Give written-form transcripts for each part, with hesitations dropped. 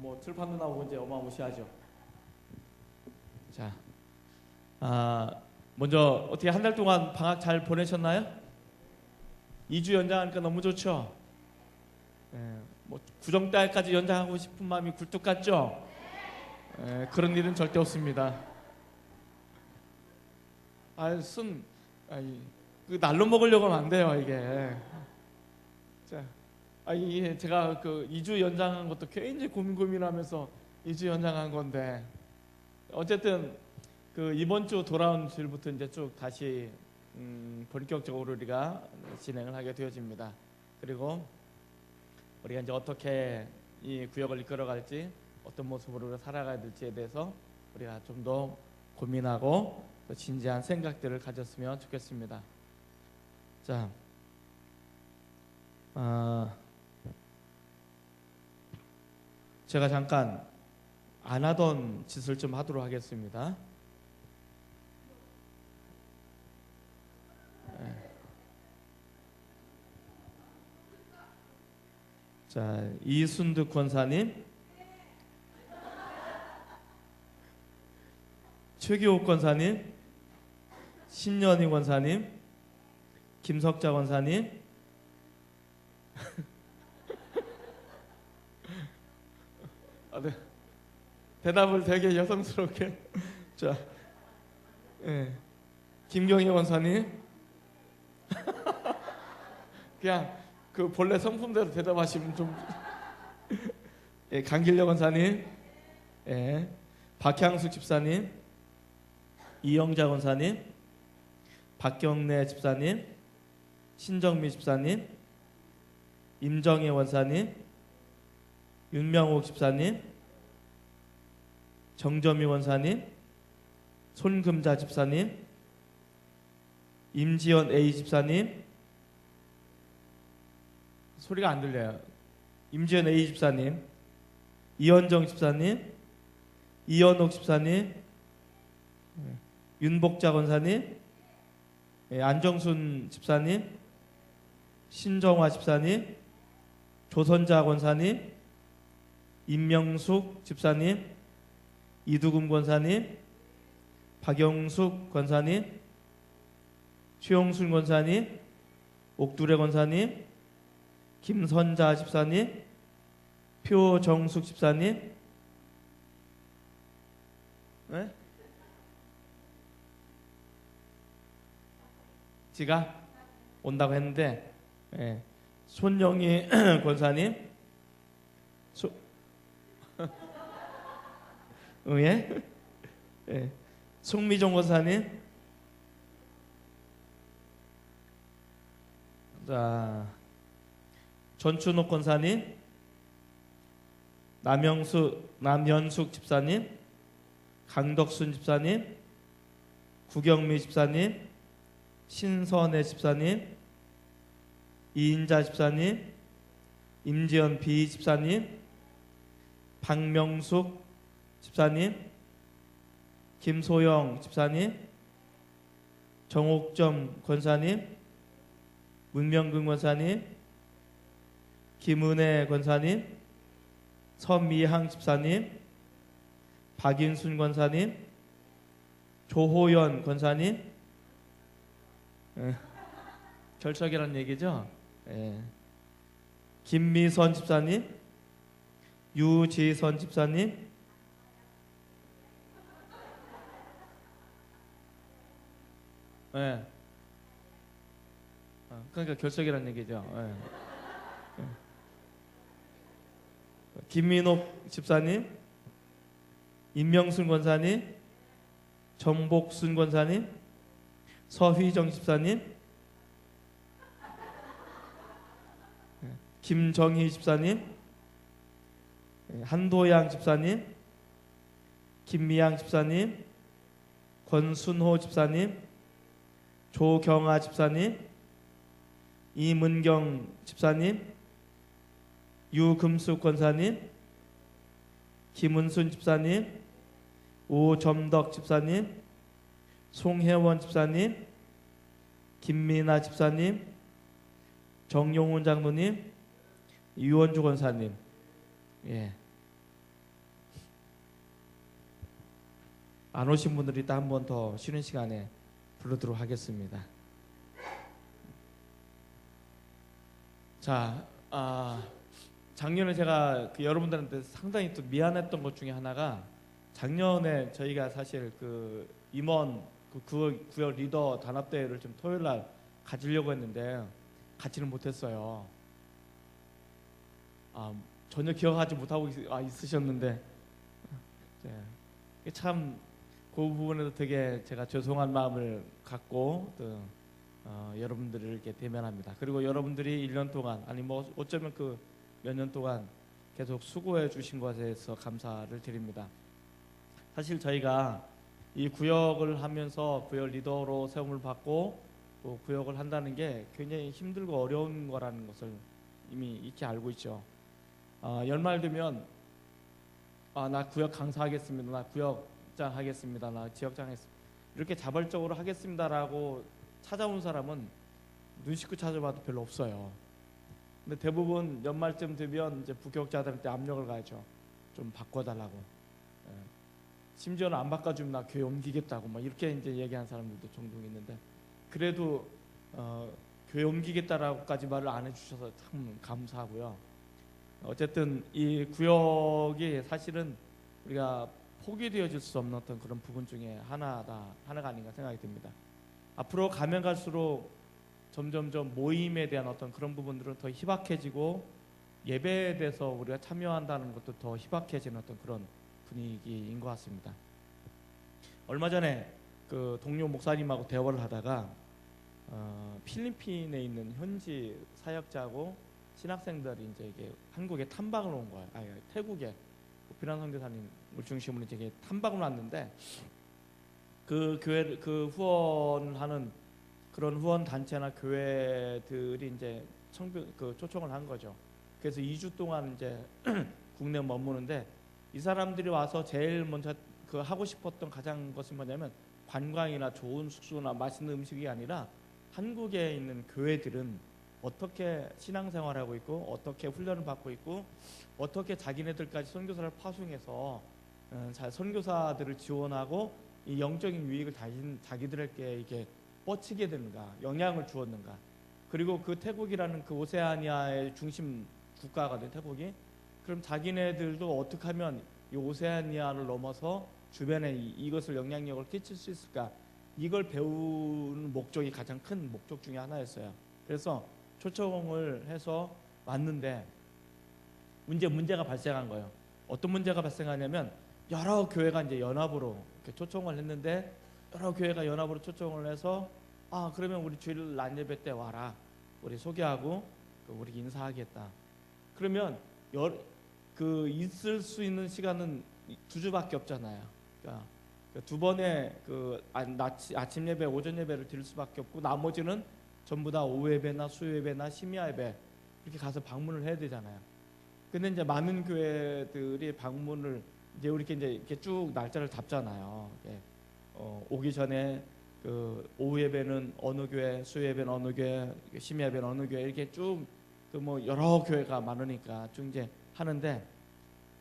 뭐 들판도 나오고 이제 어마무시하죠. 자, 먼저 어떻게 한 달 동안 방학 잘 보내셨나요? 2주 연장하니까 너무 좋죠. 뭐 구정달까지 연장하고 싶은 마음이 굴뚝 같죠. 그런 일은 절대 없습니다. 그 날로 먹으려고 하면 안 돼요 이게. 자, 이게 제가 그 2주 연장한 것도 굉장히 고민하면서 2주 연장한 건데, 어쨌든 그 이번 주 돌아온 주일부터 이제 쭉 다시 본격적으로 우리가 진행을 하게 되어집니다. 그리고 우리가 이제 어떻게 이 구역을 이끌어갈지, 어떤 모습으로 우리가 살아가야 될지에 대해서 우리가 좀 더 고민하고 또 진지한 생각들을 가졌으면 좋겠습니다. 자, 제가 잠깐 안 하던 짓을 좀 하도록 하겠습니다. 자, 이순득 권사님, 최기옥 권사님, 신연희 권사님, 김석자 권사님, 네. 대답을 되게 여성스럽게. 자, 김경희 권사님, 그냥 그 본래 성품대로 대답하시면 좀. 강길려 권사님, 박향숙 집사님, 이영자 권사님, 박경래 집사님, 신정미 집사님, 임정혜 원사님, 윤명옥 집사님, 정점희 원사님, 손금자 집사님, 임지연 A 집사님, 소리가 안 들려요. 임지연 A 집사님, 이현정 집사님, 이현옥 집사님, 윤복자 권사님, 안정순 집사님, 신정화 집사님, 조선자 권사님, 임명숙 집사님, 이두금 권사님, 박영숙 권사님, 최용순 권사님, 옥두레 권사님, 김선자 집사님, 표정숙 집사님, 지가 온다고 했는데, 손영희 권사님, 송미종 권사님, 자, 전춘옥 권사님, 남현숙 집사님, 강덕순 집사님, 구경미 집사님, 신선혜 집사님, 이인자 집사님, 임지연 B 집사님, 박명숙 집사님, 김소영 집사님, 정옥점 권사님, 문명근 권사님, 김은혜 권사님, 서미향 집사님, 박인순 권사님, 조호연 권사님, 결석이라는 얘기죠. 김미선 집사님, 유지선 집사님, 그러니까 결석이라는 얘기죠. 김민옥 집사님, 임명순 권사님, 정복순 권사님, 서휘정 집사님, 김정희 집사님, 한도양 집사님, 김미양 집사님, 권순호 집사님, 조경아 집사님, 이문경 집사님, 유금숙 권사님, 김은순 집사님, 오점덕 집사님, 송혜원 집사님, 김미나 집사님, 정용훈 장로님, 유원주 권사님, 안 오신 분들이 일단 한 번 더 쉬는 시간에 부르도록 하겠습니다. 자, 작년에 제가 여러분들한테 상당히 또 미안했던 것 중에 하나가, 작년에 저희가 사실 그 임원 구역 리더 단합대회를 좀 토요일 날 가지려고 했는데 가지는 못했어요. 전혀 기억하지 못하고 있으셨는데, 참 그 부분에서 되게 제가 죄송한 마음을 갖고 또 여러분들을 이렇게 대면합니다. 그리고 여러분들이 1년 동안, 아니 뭐 어쩌면 그 몇 년 동안 계속 수고해 주신 것에 대해서 감사를 드립니다. 사실 저희가 이 구역을 하면서 구역 리더로 세움을 받고 또 구역을 한다는 게 굉장히 힘들고 어려운 거라는 것을 이미 익히 알고 있죠. 연말 되면 나 구역 강사하겠습니다, 나 구역장 하겠습니다, 나 지역장 하겠습니다, 이렇게 자발적으로 하겠습니다라고 찾아온 사람은 눈 씻고 찾아봐도 별로 없어요. 근데 대부분 연말쯤 되면 이제 부교육자들한테 압력을 가하죠. 좀 바꿔달라고. 심지어는 안 바꿔주면 나 교회 옮기겠다고 막 이렇게 이제 얘기하는 사람들도 종종 있는데, 그래도 교회 옮기겠다라고까지 말을 안 해주셔서 참 감사하고요. 어쨌든 이 구역이 사실은 우리가 포기되어질 수 없는 어떤 그런 부분 중에 하나가 아닌가 생각이 듭니다. 앞으로 가면 갈수록 점점점 모임에 대한 어떤 그런 부분들은 더 희박해지고, 예배에 대해서 우리가 참여한다는 것도 더 희박해지는 어떤 그런 분위기인 것 같습니다. 얼마 전에 그 동료 목사님하고 대화를 하다가 필리핀에 있는 현지 사역자하고 신학생들이 이제 이게 한국에 탐방을 온 거예요. 태국에 비란 선교사님을 중심으로 이제 탐방을 왔는데, 그 교회 그 후원하는 그런 후원 단체나 교회들이 이제 초청을 한 거죠. 그래서 2주 동안 이제 국내에 머무는데, 이 사람들이 와서 제일 먼저 그 하고 싶었던 가장 것은 뭐냐면, 관광이나 좋은 숙소나 맛있는 음식이 아니라 한국에 있는 교회들은 어떻게 신앙생활하고 있고, 어떻게 훈련을 받고 있고, 어떻게 자기네들까지 선교사를 파송해서 선교사들을 지원하고 이 영적인 유익을 자기들에게 이게 뻗치게 되는가, 영향을 주었는가. 그리고 그 태국이라는 그 오세아니아의 중심 국가거든, 태국이. 그럼 자기네들도 어떻게 하면 이 오세아니아를 넘어서 주변에 이것을 영향력을 끼칠 수 있을까, 이걸 배우는 목적이 가장 큰 목적 중에 하나였어요. 그래서 초청을 해서 왔는데 문제가 발생한 거예요. 어떤 문제가 발생하냐면, 여러 교회가 이제 연합으로 이렇게 초청을 했는데, 여러 교회가 연합으로 초청을 해서 그러면 우리 주일 낮 예배 때 와라, 우리 소개하고 우리 인사하겠다. 그러면 그 있을 수 있는 시간은 2주밖에 없잖아요. 그러니까 두 번의 아침 예배, 오전 예배를 드릴 수밖에 없고, 나머지는 전부 다 오후 예배나 수요 예배나 심야 예배 이렇게 가서 방문을 해야 되잖아요. 근데 이제 많은 교회들이 방문을 이제 이렇게 쭉 날짜를 잡잖아요. 오기 전에 그 오후 예배는 어느 교회, 수요 예배는 어느 교회, 심야 예배는 어느 교회, 이렇게 쭉 뭐 여러 교회가 많으니까 쭉 이제 하는데,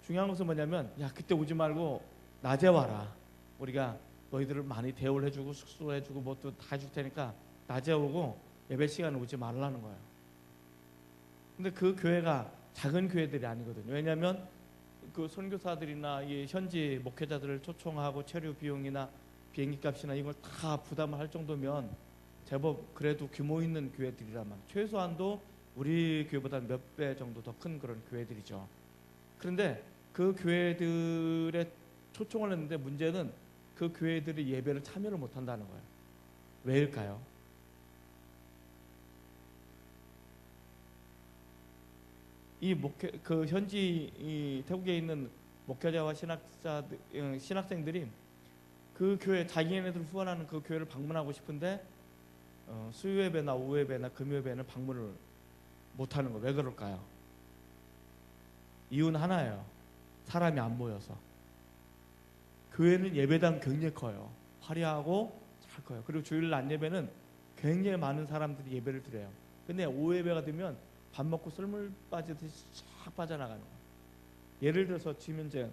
중요한 것은 뭐냐면, 그때 오지 말고 낮에 와라. 우리가 너희들을 많이 대우를 해주고 숙소 해주고 뭐 또 다 해줄 테니까 낮에 오고 예배 시간에 오지 말라는 거예요. 근데 그 교회가 작은 교회들이 아니거든요. 왜냐하면 그 선교사들이나 이 현지 목회자들을 초청하고 체류 비용이나 비행기 값이나 이걸 다 부담을 할 정도면 제법 그래도 규모 있는 교회들이란 말이에요. 최소한도 우리 교회보다 몇 배 정도 더 큰 그런 교회들이죠. 그런데 그 교회들의 초청을 했는데, 문제는 그 교회들이 예배를 참여를 못한다는 거예요. 왜일까요? 그 현지 태국에 있는 목회자와 신학생들이 그 교회, 자기네들 후원하는 그 교회를 방문하고 싶은데 수요 예배나 오후 예배나 금요 예배는 방문을 못하는 거예요. 왜 그럴까요? 이유는 하나예요. 사람이 안 모여서. 교회는 예배당 굉장히 커요. 화려하고 잘 커요. 그리고 주일 낮 예배는 굉장히 많은 사람들이 예배를 드려요. 근데 오후 예배가 되면 밥 먹고 썰물 빠지듯이 쫙 빠져나가는 거예요. 예를 들어서 지금 이제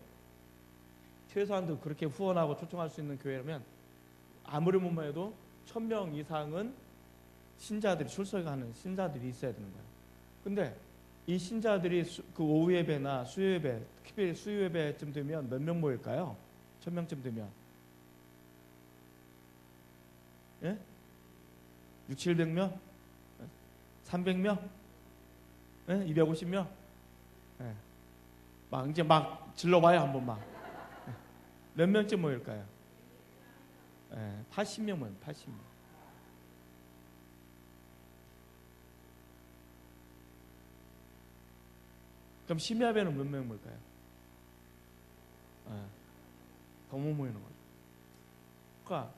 최소한도 그렇게 후원하고 초청할 수 있는 교회라면 아무리 못 해도 1000명 이상은 신자들이 출석하는 신자들이 있어야 되는 거예요. 근데 이 신자들이 그 오후 예배나 수요 예배, 특히 수요 예배쯤 되면 몇 명 모일까요? 1000명쯤 되면 6, 700명? 300명? 250명? 막 이제 막 질러봐요 한 번만. 몇 명쯤 모일까요? 80명 모여요. 80명. 그럼 심야배는 몇 명 모일까요? 더 못 모이는 거죠. 그러니까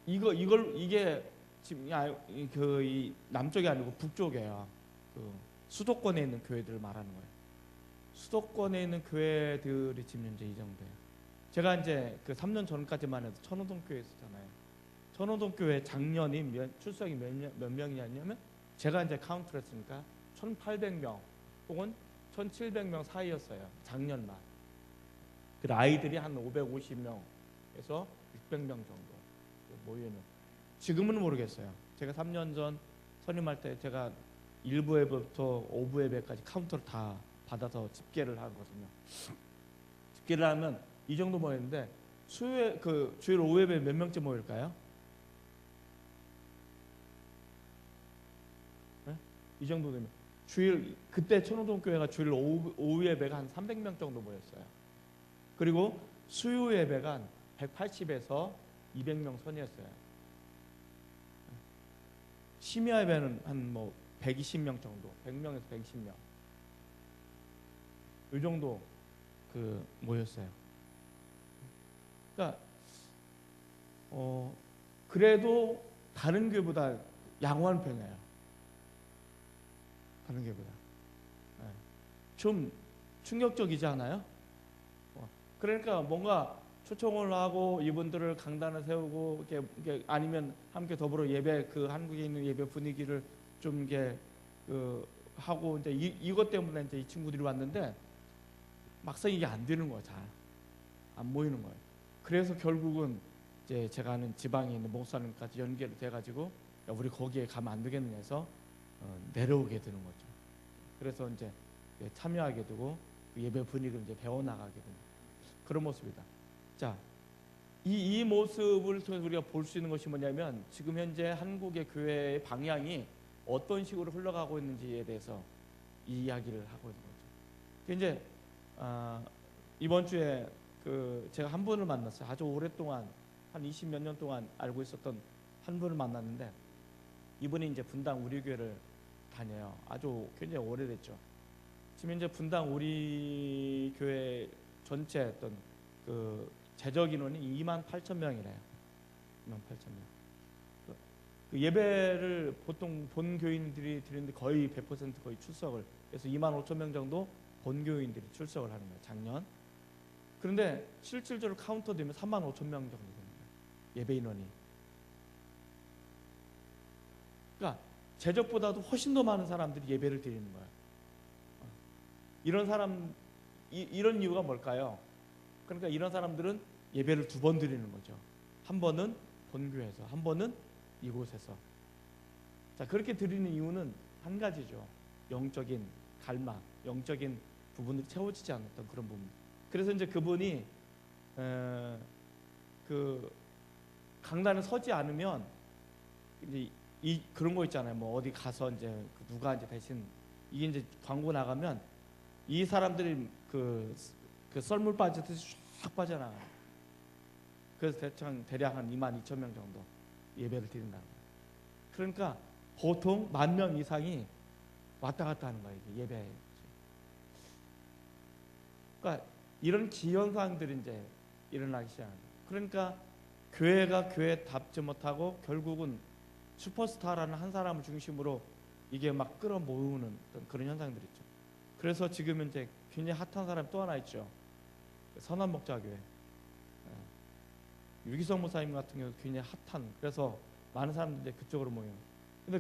이게 지금 이 남쪽이 아니고 북쪽이에요. 그 수도권에 있는 교회들을 말하는 거예요. 수도권에 있는 교회들이 지금 현재 이 정도예요. 제가 이제 그 3년 전까지만 해도 천호동 교회에 있었잖아요. 천호동 교회 작년이 출석이 몇 명이냐면 제가 이제 카운트를 했으니까 1,800명 혹은 1,700명 사이였어요. 작년만. 그 아이들이 한 550명에서 600명 정도 모이는. 지금은 모르겠어요. 제가 3년 전 선임할 때 제가 1부 예배부터 5부 예배까지 카운터를 다 받아서 집계를 하거든요. 집계를 하면 이 정도 모였는데 주일 오후 예배 몇 명쯤 모일까요? 이 정도 되면 그때 천호동 교회가 주일 오후 예배가 한 300명 정도 모였어요. 그리고 수요 예배가 한 180에서 200명 선이었어요. 심야 예배는 한 뭐 120명 정도, 100명에서 120명 이 정도 모였어요. 그러니까 그래도 다른 교회보다 양호한 편이에요. 다른 교회보다. 좀 충격적이지 않아요? 그러니까 뭔가 초청을 하고 이분들을 강단을 세우고 이렇게 아니면 함께 더불어 예배 한국에 있는 예배 분위기를 좀 이게 하고 이제 이것 때문에 이제 이 친구들이 왔는데 막상 이게 안 되는 거야. 잘 안 모이는 거예요. 그래서 결국은 이제 제가 아는 지방에 있는 목사님까지 연결이 돼가지고 야, 우리 거기에 가면 안 되겠느냐 해서 내려오게 되는 거죠. 그래서 이제 참여하게 되고 그 예배 분위기를 이제 배워나가게 되는 그런 모습이다. 자, 이 모습을 통해서 우리가 볼 수 있는 것이 뭐냐면 지금 현재 한국의 교회의 방향이 어떤 식으로 흘러가고 있는지에 대해서 이 이야기를 하고 있는 거죠. 이제 이번 주에 제가 한 분을 만났어요. 아주 오랫동안 한 20몇 년 동안 알고 있었던 한 분을 만났는데 이분이 이제 분당 우리 교회를 다녀요. 아주 굉장히 오래됐죠. 지금 현재 분당 우리 교회 전체 어떤 재적 인원이 28,000명이래요. 28,000명. 그 예배를 보통 본 교인들이 드리는데 거의 100% 거의 출석을 해서 25,000명 정도 본 교인들이 출석을 하는 거예요. 작년. 그런데 실질적으로 카운터 되면 35,000명 정도 되는 거예요. 예배 인원이. 그러니까 재적보다도 훨씬 더 많은 사람들이 예배를 드리는 거예요. 이런 이유가 뭘까요? 그러니까 이런 사람들은 예배를 2번 드리는 거죠. 한 번은 본교에서, 한 번은 이곳에서. 자, 그렇게 드리는 이유는 한 가지죠. 영적인 갈망, 영적인 부분이 채워지지 않았던 그런 부분. 그래서 이제 그분이 강단에 서지 않으면 이제 그런 거 있잖아요. 뭐 어디 가서 이제 누가 이제 대신 이게 이제 광고 나가면 이 사람들이 그 썰물 빠지듯이 쫙 빠져나가요. 그래서 대략 한 22,000명 정도 예배를 드린다는 거예요. 그러니까 보통 10,000명 이상이 왔다 갔다 하는 거예요. 예배에. 그러니까 이런 기현상들이 이제 일어나기 시작합니다. 그러니까 교회가 교회답지 못하고 결국은 슈퍼스타라는 한 사람을 중심으로 이게 막 끌어모으는 그런 현상들이 있죠. 그래서 지금 이제 굉장히 핫한 사람이 또 하나 있죠. 선한목자교회. 유기성 목사님 같은 경우 굉장히 핫한. 그래서 많은 사람들이 이제 그쪽으로 모여요. 근데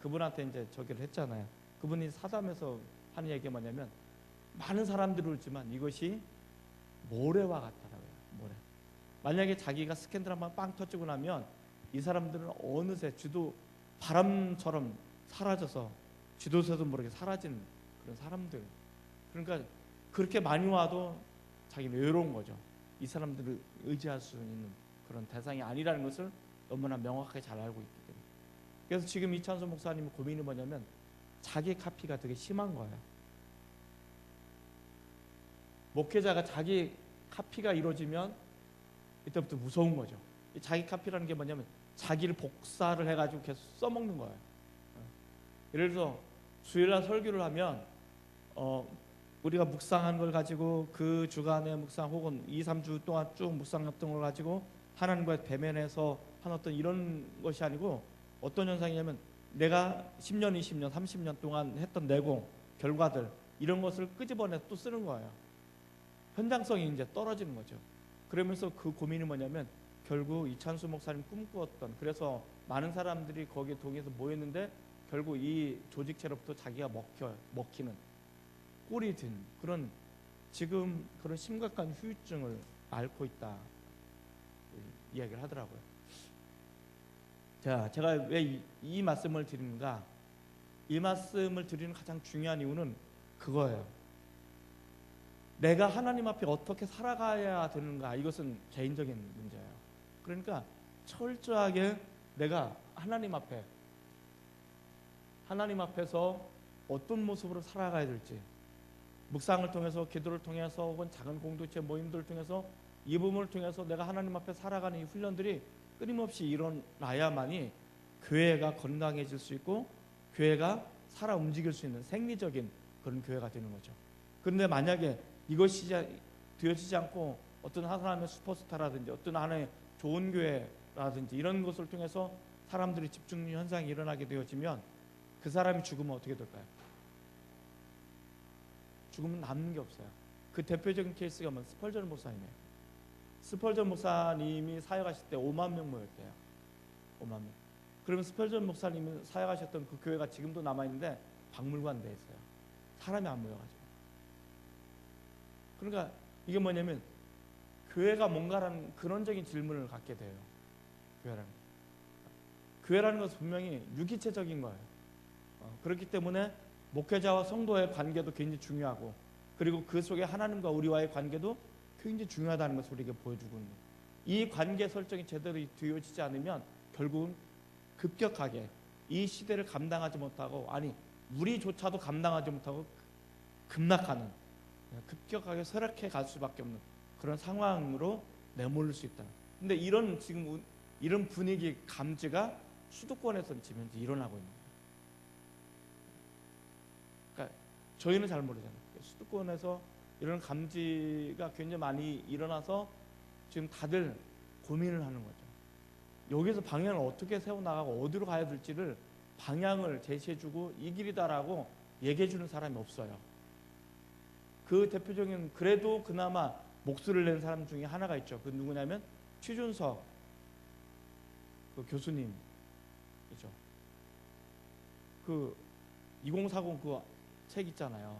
그분한테 이제 저기를 했잖아요. 그분이 사담에서 하는 얘기가 뭐냐면 많은 사람들이 울지만 이것이 모래와 같다라고요. 모래. 만약에 자기가 스캔들 한번 빵 터지고 나면 이 사람들은 어느새 쥐도 바람처럼 사라져서 쥐도새도 모르게 사라진 그런 사람들. 그러니까 그렇게 많이 와도 자기는 외로운 거죠. 이 사람들을 의지할 수 있는 그런 대상이 아니라는 것을 너무나 명확하게 잘 알고 있기 때문에. 그래서 지금 이찬수 목사님의 고민이 뭐냐면 자기 카피가 되게 심한 거예요. 목회자가 자기 카피가 이루어지면 이때부터 무서운 거죠. 자기 카피라는 게 뭐냐면 자기를 복사를 해가지고 계속 써먹는 거예요. 예를 들어서 주일날 설교를 하면 우리가 묵상한 걸 가지고 그 주간의 묵상 혹은 2-3주 동안 쭉 묵상했던 걸 가지고 하나님과의 대면에서 한 어떤 이런 것이 아니고 어떤 현상이냐면 내가 10년, 20년, 30년 동안 했던 내공, 결과들 이런 것을 끄집어내서 또 쓰는 거예요. 현장성이 이제 떨어지는 거죠. 그러면서 그 고민이 뭐냐면 결국 이찬수 목사님 꿈꾸었던, 그래서 많은 사람들이 거기에 동의해서 모였는데 결국 이 조직체로부터 자기가 먹히는 꼴이 든 그런 지금 그런 심각한 후유증을 앓고 있다 이야기를 하더라고요. 자, 제가 왜 이 말씀을 드리는가? 이 말씀을 드리는 가장 중요한 이유는 그거예요. 내가 하나님 앞에 어떻게 살아가야 되는가? 이것은 개인적인 문제예요. 그러니까 철저하게 내가 하나님 앞에서 어떤 모습으로 살아가야 될지, 묵상을 통해서, 기도를 통해서, 혹은 작은 공동체 모임들을 통해서, 이 부분을 통해서 내가 하나님 앞에 살아가는 이 훈련들이 끊임없이 일어나야만이 교회가 건강해질 수 있고 교회가 살아 움직일 수 있는 생리적인 그런 교회가 되는 거죠. 그런데 만약에 이것이 되어지지 않고 어떤 한 사람의 슈퍼스타라든지 어떤 하나의 좋은 교회라든지 이런 것을 통해서 사람들이 집중력 현상이 일어나게 되어지면 그 사람이 죽으면 어떻게 될까요? 죽으면 남는 게 없어요. 그 대표적인 케이스가 뭐 스펄전 목사님이에요. 스펄전 목사님이 사역하실 때 5만 명 모였대요. 5만 명. 그러면 스펄전 목사님이 사역하셨던 그 교회가 지금도 남아있는데 박물관 내에 있어요. 사람이 안 모여가지고. 그러니까 이게 뭐냐면 교회가 뭔가라는 근원적인 질문을 갖게 돼요. 교회라는 것은 분명히 유기체적인 거예요. 그렇기 때문에 목회자와 성도의 관계도 굉장히 중요하고, 그리고 그 속에 하나님과 우리와의 관계도 굉장히 중요하다는 것을 우리에게 보여주고 있는, 이 관계 설정이 제대로 되어지지 않으면 결국은 급격하게 이 시대를 감당하지 못하고, 아니 우리조차도 감당하지 못하고 급락하는, 급격하게 쇠락해 갈 수밖에 없는 그런 상황으로 내몰릴 수 있다. 근데 지금 이런 분위기 감지가 수도권에서 지금 현재 일어나고 있는 거예요. 그러니까 저희는 잘 모르잖아요. 수도권에서 이런 감지가 굉장히 많이 일어나서 지금 다들 고민을 하는 거죠. 여기서 방향을 어떻게 세워나가고 어디로 가야 될지를 방향을 제시해주고 이 길이다라고 얘기해주는 사람이 없어요. 그 대표적인, 그래도 그나마 목소리를 낸 사람 중에 하나가 있죠. 그 누구냐면 취준석 그 교수님이죠. 그 2040 그 책 있잖아요.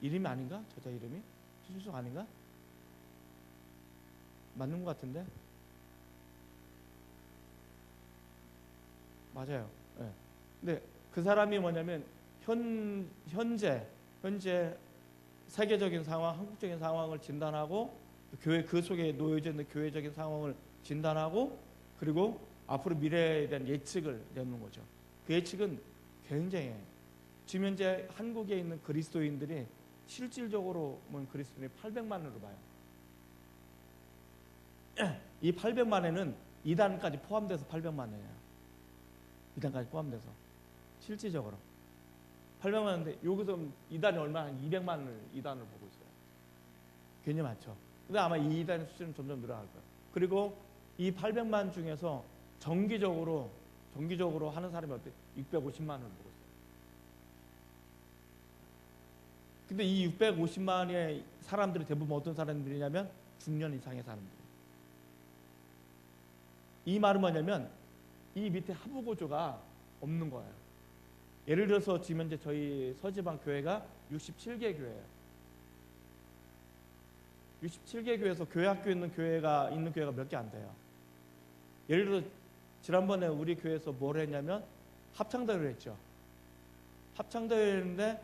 이름이 아닌가? 저자 이름이? 취준석 아닌가? 맞는 것 같은데? 맞아요. 네. 근데 그 사람이 뭐냐면 현재 세계적인 상황, 한국적인 상황을 진단하고, 교회 그 속에 놓여져 있는 교회적인 상황을 진단하고, 그리고 앞으로 미래에 대한 예측을 내는 거죠. 그 예측은 굉장히, 지금 현재 한국에 있는 그리스도인들이 실질적으로 보면 그리스도인이 800만으로 봐요. 이 800만에는 이단까지 포함돼서 800만이에요. 이단까지 포함돼서 실질적으로 800만인데 여기서 이단이 얼마나, 한 200만을 이단을 보고 있어요. 굉장히 많죠. 근데 아마 이 이단의 수준은 점점 늘어날 거예요. 그리고 이 800만 중에서 정기적으로 하는 사람이 어때? 650만을 보고 있어요. 근데 이 650만의 사람들이 대부분 어떤 사람들이냐면 중년 이상의 사람들. 이 말은 뭐냐면 이 밑에 하부 구조가 없는 거예요. 예를 들어서 지금 현재 저희 서지방 교회가 67개 교회예요. 67개 교회에서 교회 학교 있는 교회가 몇 개 안 돼요. 예를 들어 지난번에 우리 교회에서 뭘 했냐면 합창대회를 했죠. 합창대회를 했는데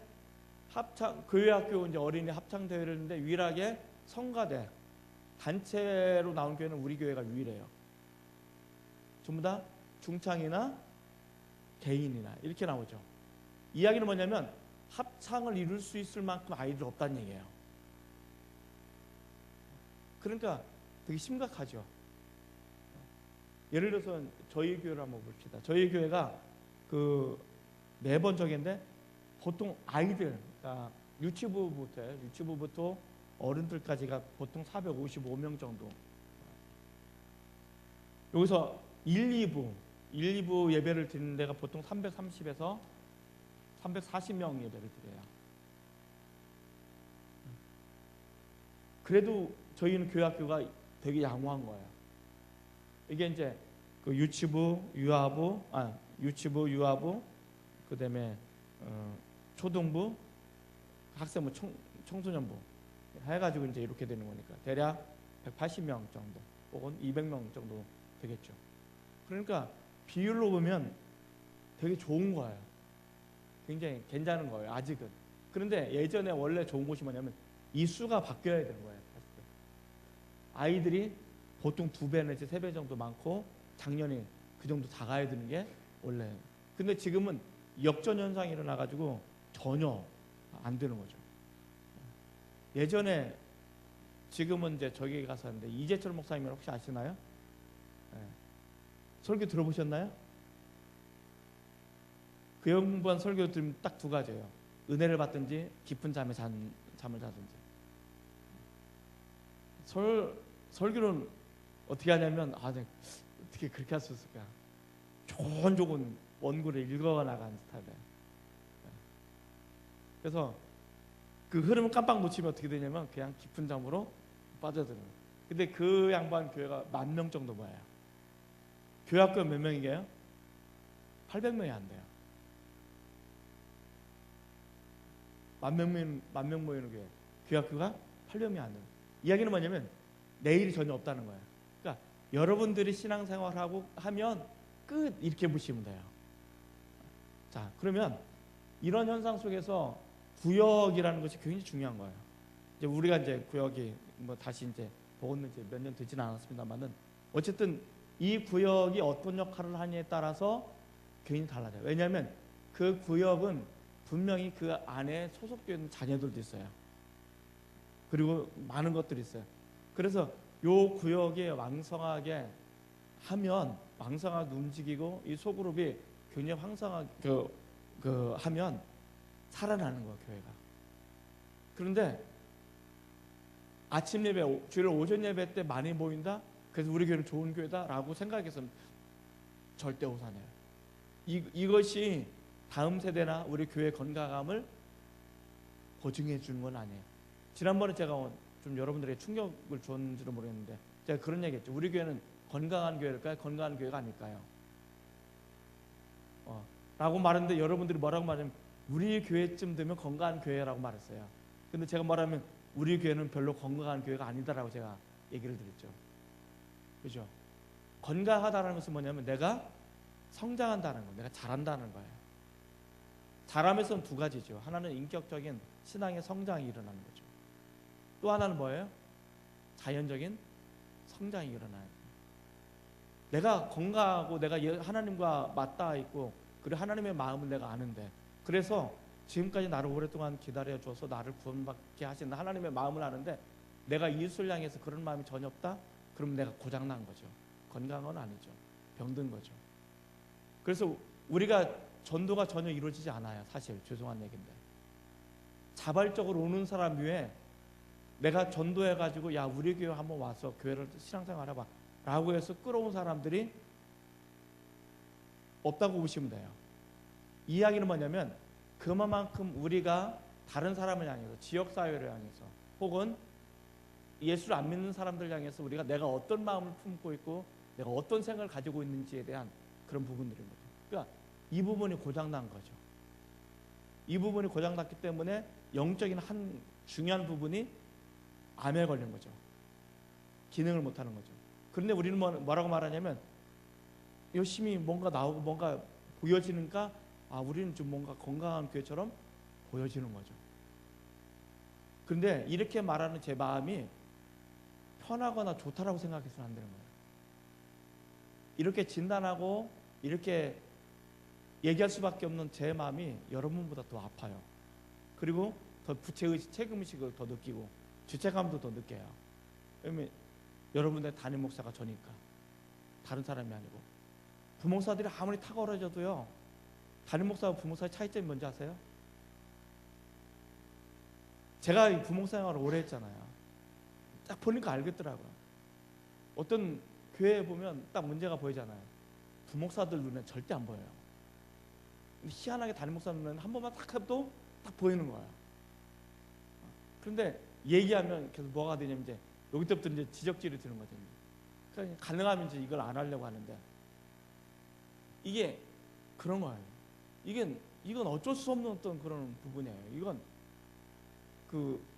교회 학교 이제 어린이 합창대회를 했는데 유일하게 성가대 단체로 나온 교회는 우리 교회가 유일해요. 전부 다 중창이나 개인이나 이렇게 나오죠. 이야기는 뭐냐면 합창을 이룰 수 있을 만큼 아이들이 없다는 얘기예요. 그러니까 되게 심각하죠. 예를 들어서 저희 교회를 한번 봅시다. 저희 교회가 매번 저기인데 보통 아이들, 그러니까 유치부부터 어른들까지가 보통 455명 정도. 여기서 1, 2부 예배를 드리는 데가 보통 330에서 340명 예배를 드려요. 그래도 저희는 교회 학교가 되게 양호한 거예요. 이게 이제 그 유치부, 유아부, 그다음에 초등부, 학생부, 청소년부 해가지고 이제 이렇게 되는 거니까 대략 180명 정도 혹은 200명 정도 되겠죠. 그러니까 비율로 보면 되게 좋은 거예요. 굉장히 괜찮은 거예요. 아직은. 그런데 예전에 원래 좋은 곳이 뭐냐면 이 수가 바뀌어야 되는 거예요. 아이들이 보통 2배 내지 3배 정도 많고 작년에 그 정도 다 가야 되는 게 원래. 근데 지금은 역전 현상이 일어나가지고 전혀 안 되는 거죠. 예전에 지금은 이제 저기 가서 하는데 이재철 목사님을 혹시 아시나요? 네. 설교 들어보셨나요? 그 양반 설교 들으면 딱 2가지예요. 은혜를 받든지 깊은 잠을 자든지. 설교는 어떻게 하냐면 어떻게 그렇게 할 수 있을까? 조곤조곤 원고를 읽어 나가는 스타일이에요. 그래서 그 흐름을 깜빡 놓치면 어떻게 되냐면 그냥 깊은 잠으로 빠져드는 거예요. 근데 그 양반 교회가 10,000명 정도 모여요. 교회 학교 몇 명이게요? 800명이 안 돼요. 10,000명 모이는 교회 학교가 800명이 안 돼요. 이야기는 뭐냐면 내일이 전혀 없다는 거예요. 그러니까 여러분들이 신앙생활하고 하면 끝 이렇게 보시면 돼요. 자, 그러면 이런 현상 속에서 구역이라는 것이 굉장히 중요한 거예요. 이제 우리가 이제 구역이 뭐 다시 이제 복원된 지 몇 년 되지는 않았습니다만은 어쨌든 이 구역이 어떤 역할을 하느냐에 따라서 굉장히 달라져요. 왜냐하면 그 구역은 분명히 그 안에 소속되어 있는 자녀들도 있어요. 그리고 많은 것들이 있어요. 그래서 요 구역에 왕성하게 하면 왕성하게 움직이고 이 소그룹이 굉장히 왕성하게 하면 살아나는 거예요, 교회가. 그런데 아침 예배, 주일 오전 예배 때 많이 모인다? 그래서 우리 교회는 좋은 교회다라고 생각해서는 절대 오산해요. 이것이 다음 세대나 우리 교회 건강함을 보증해 주는 건 아니에요. 지난번에 제가 좀 여러분들에게 충격을 줬는지도 모르겠는데 제가 그런 얘기했죠. 우리 교회는 건강한 교회일까요? 건강한 교회가 아닐까요? 라고 말했는데 여러분들이 뭐라고 말하면 우리 교회쯤 되면 건강한 교회라고 말했어요. 근데 제가 말하면 우리 교회는 별로 건강한 교회가 아니다라고 제가 얘기를 드렸죠. 그죠? 건강하다는 것은 뭐냐면 내가 성장한다는 거예요. 내가 자란다는 거예요. 자라면서는 2가지죠. 하나는 인격적인 신앙의 성장이 일어나는 거죠. 또 하나는 뭐예요? 자연적인 성장이 일어나요. 내가 건강하고 내가 하나님과 맞닿아 있고 그리고 하나님의 마음을 내가 아는데 그래서 지금까지 나를 오랫동안 기다려줘서 나를 구원받게 하신 하나님의 마음을 아는데 내가 이웃을 향해서 그런 마음이 전혀 없다? 그럼 내가 고장난 거죠. 건강한 건 아니죠. 병든 거죠. 그래서 우리가 전도가 전혀 이루어지지 않아요. 사실 죄송한 얘기인데 자발적으로 오는 사람 위에 내가 전도해가지고 야 우리 교회 한번 와서 교회를 신앙생활 해봐 라고 해서 끌어온 사람들이 없다고 보시면 돼요. 이야기는 뭐냐면 그만큼 우리가 다른 사람을 향해서 지역사회를 향해서 혹은 예수를 안 믿는 사람들 향해서 우리가 내가 어떤 마음을 품고 있고 내가 어떤 생각을 가지고 있는지에 대한 그런 부분들인 거죠. 그러니까 이 부분이 고장난 거죠. 이 부분이 고장났기 때문에 영적인 한 중요한 부분이 암에 걸린 거죠. 기능을 못하는 거죠. 그런데 우리는 뭐라고 말하냐면 열심히 뭔가 나오고 뭔가 보여지니까 우리는 좀 뭔가 건강한 교회처럼 보여지는 거죠. 그런데 이렇게 말하는 제 마음이 편하거나 좋다라고 생각해서는 안 되는 거예요. 이렇게 진단하고 이렇게 얘기할 수밖에 없는 제 마음이 여러분보다 더 아파요. 그리고 더 부채의식, 책임의식을 더 느끼고 죄책감도 더 느껴요. 왜냐면 여러분의 담임 목사가 저니까, 다른 사람이 아니고. 부목사들이 아무리 탁월해져도요, 담임 목사와 부목사의 차이점이 뭔지 아세요? 제가 부목사 생활을 오래 했잖아요. 딱 보니까 알겠더라고요. 어떤 교회에 보면 딱 문제가 보이잖아요. 부목사들 눈에 절대 안 보여요. 희한하게 담임 목사 눈에는 한 번만 딱 해도 딱 보이는 거예요. 그런데 얘기하면 계속 뭐가 되냐면 이제 여기부터 이제 지적질이 드는 거죠. 그러니까 가능하면 이제 이걸 안 하려고 하는데, 이게 그런 거예요. 이건 어쩔 수 없는 어떤 그런 부분이에요. 이건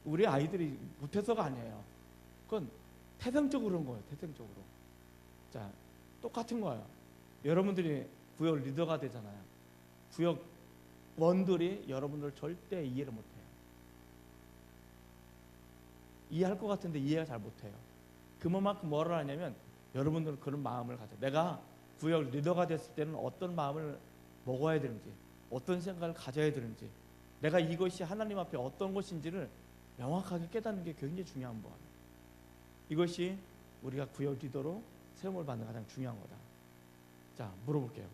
우리 아이들이 못해서가 아니에요. 그건 태생적으로 그런 거예요. 태생적으로. 자, 똑같은 거예요. 여러분들이 구역 리더가 되잖아요. 구역원들이 여러분들 절대 이해를 못해요. 이해할 것 같은데 이해가 잘 못해요. 그만큼 뭐를 하냐면 여러분들은 그런 마음을 가져. 내가 구역 리더가 됐을 때는 어떤 마음을 먹어야 되는지, 어떤 생각을 가져야 되는지, 내가 이것이 하나님 앞에 어떤 것인지를 명확하게 깨닫는 게 굉장히 중요한 거예요. 이것이 우리가 구역 리더로 세움을 받는 가장 중요한 거다. 자, 물어볼게요.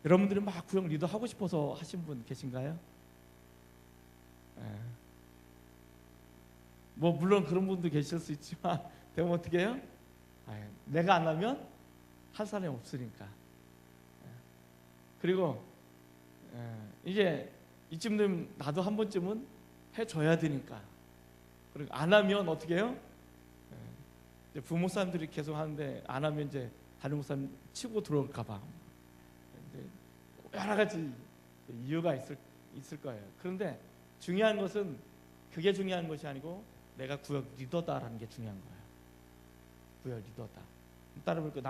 여러분들이 막 구역 리더 하고 싶어서 하신 분 계신가요? 뭐 물론 그런 분도 계실 수 있지만 되면 어떻게 해요? 내가 안 하면 할 사람이 없으니까. 그리고 이제 이쯤 되면 나도 한 번쯤은 해줘야 되니까. 그리고 안 하면 어떻게 해요? 이제 부목사님들이 계속 하는데 안 하면 이제 다른 목사님 치고 들어올까봐 여러 가지 이유가 있을 거예요. 그런데 중요한 것은 그게 중요한 것이 아니고 내가 구역 리더다라는 게 중요한 거예요. 구역 리더다. 따라볼게요.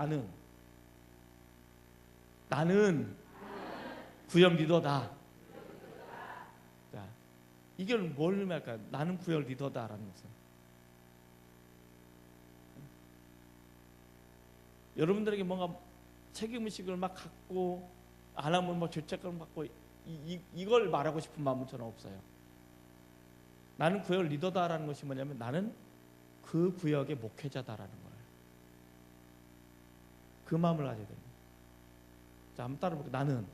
나는 구역 리더다. 자, 이걸 뭘 의미할까요? 나는 구역 리더다라는 것은. 여러분들에게 뭔가 책임의식을 막 갖고 안 하면 뭐 죄책감을 갖고 이걸 말하고 싶은 마음은 저는 없어요. 나는 구역 리더다라는 것이 뭐냐면 나는 그 구역의 목회자다라는 거예요. 그 마음을 가져야 돼요. 자, 한번 따라볼게요. 나는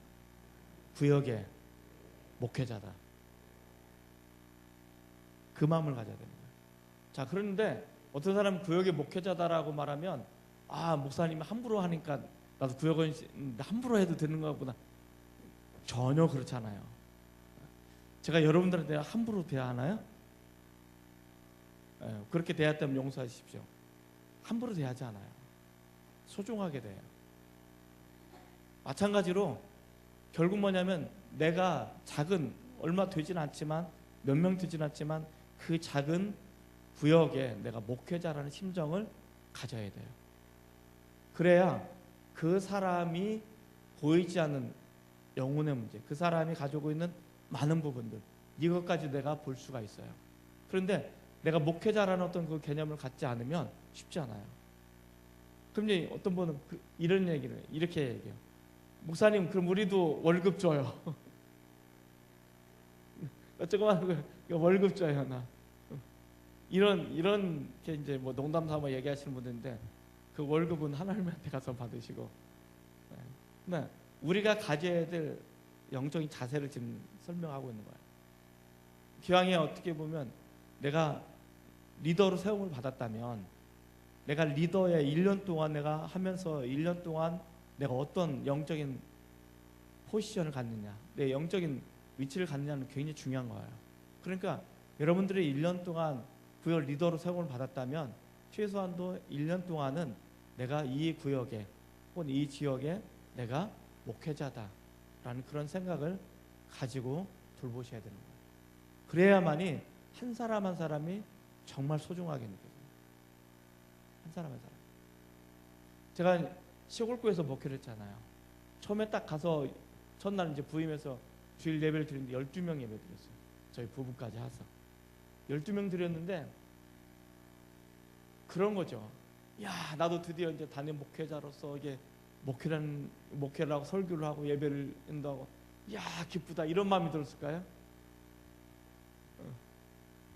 구역의 목회자다. 그 마음을 가져야 됩니다. 자, 그런데 어떤 사람은 구역의 목회자다라고 말하면 목사님이 함부로 하니까 나도 구역은 함부로 해도 되는 것 같구나. 전혀 그렇지 않아요. 제가 여러분들한테 함부로 대하나요? 그렇게 대했다면 용서하십시오. 함부로 대하지 않아요. 소중하게 대해요. 마찬가지로 결국 뭐냐면 내가 작은, 얼마 되진 않지만, 몇 명 되진 않지만 그 작은 구역에 내가 목회자라는 심정을 가져야 돼요. 그래야 그 사람이 보이지 않는 영혼의 문제, 그 사람이 가지고 있는 많은 부분들, 이것까지 내가 볼 수가 있어요. 그런데 내가 목회자라는 어떤 그 개념을 갖지 않으면 쉽지 않아요. 그럼 이제 어떤 분은 이런 얘기를 이렇게 얘기해요. 목사님, 그럼 우리도 월급 줘요. 조그만 월급 줘요, 나. 이런 게 이제 뭐 농담 삼아 얘기하시는 분들인데 그 월급은 하나님한테 가서 받으시고. 네. 우리가 가져야 될 영적인 자세를 지금 설명하고 있는 거예요. 기왕에 어떻게 보면 내가 리더로 세움을 받았다면 내가 리더의 1년 동안 내가 하면서 1년 동안 내가 어떤 영적인 포지션을 갖느냐, 내 영적인 위치를 갖느냐는 굉장히 중요한 거예요. 그러니까 여러분들이 1년 동안 구역 리더로 세움을 받았다면 최소한도 1년 동안은 내가 이 구역에 혹은 이 지역에 내가 목회자다라는 그런 생각을 가지고 돌보셔야 되는 거예요. 그래야만이 한 사람 한 사람이 정말 소중하게 느껴져요. 한 사람 한 사람. 제가 시골교회에서 목회를 했잖아요. 처음에 딱 가서 첫날 이제 부임해서 주일 예배를 드리는데 12명 예배 드렸어요. 저희 부부까지 해서 12명 드렸는데 그런 거죠. 야, 나도 드디어 이제 담임 목회자로서 이게 목회를 하고 설교를 하고 예배를 한다고, 야, 기쁘다, 이런 마음이 들었을까요?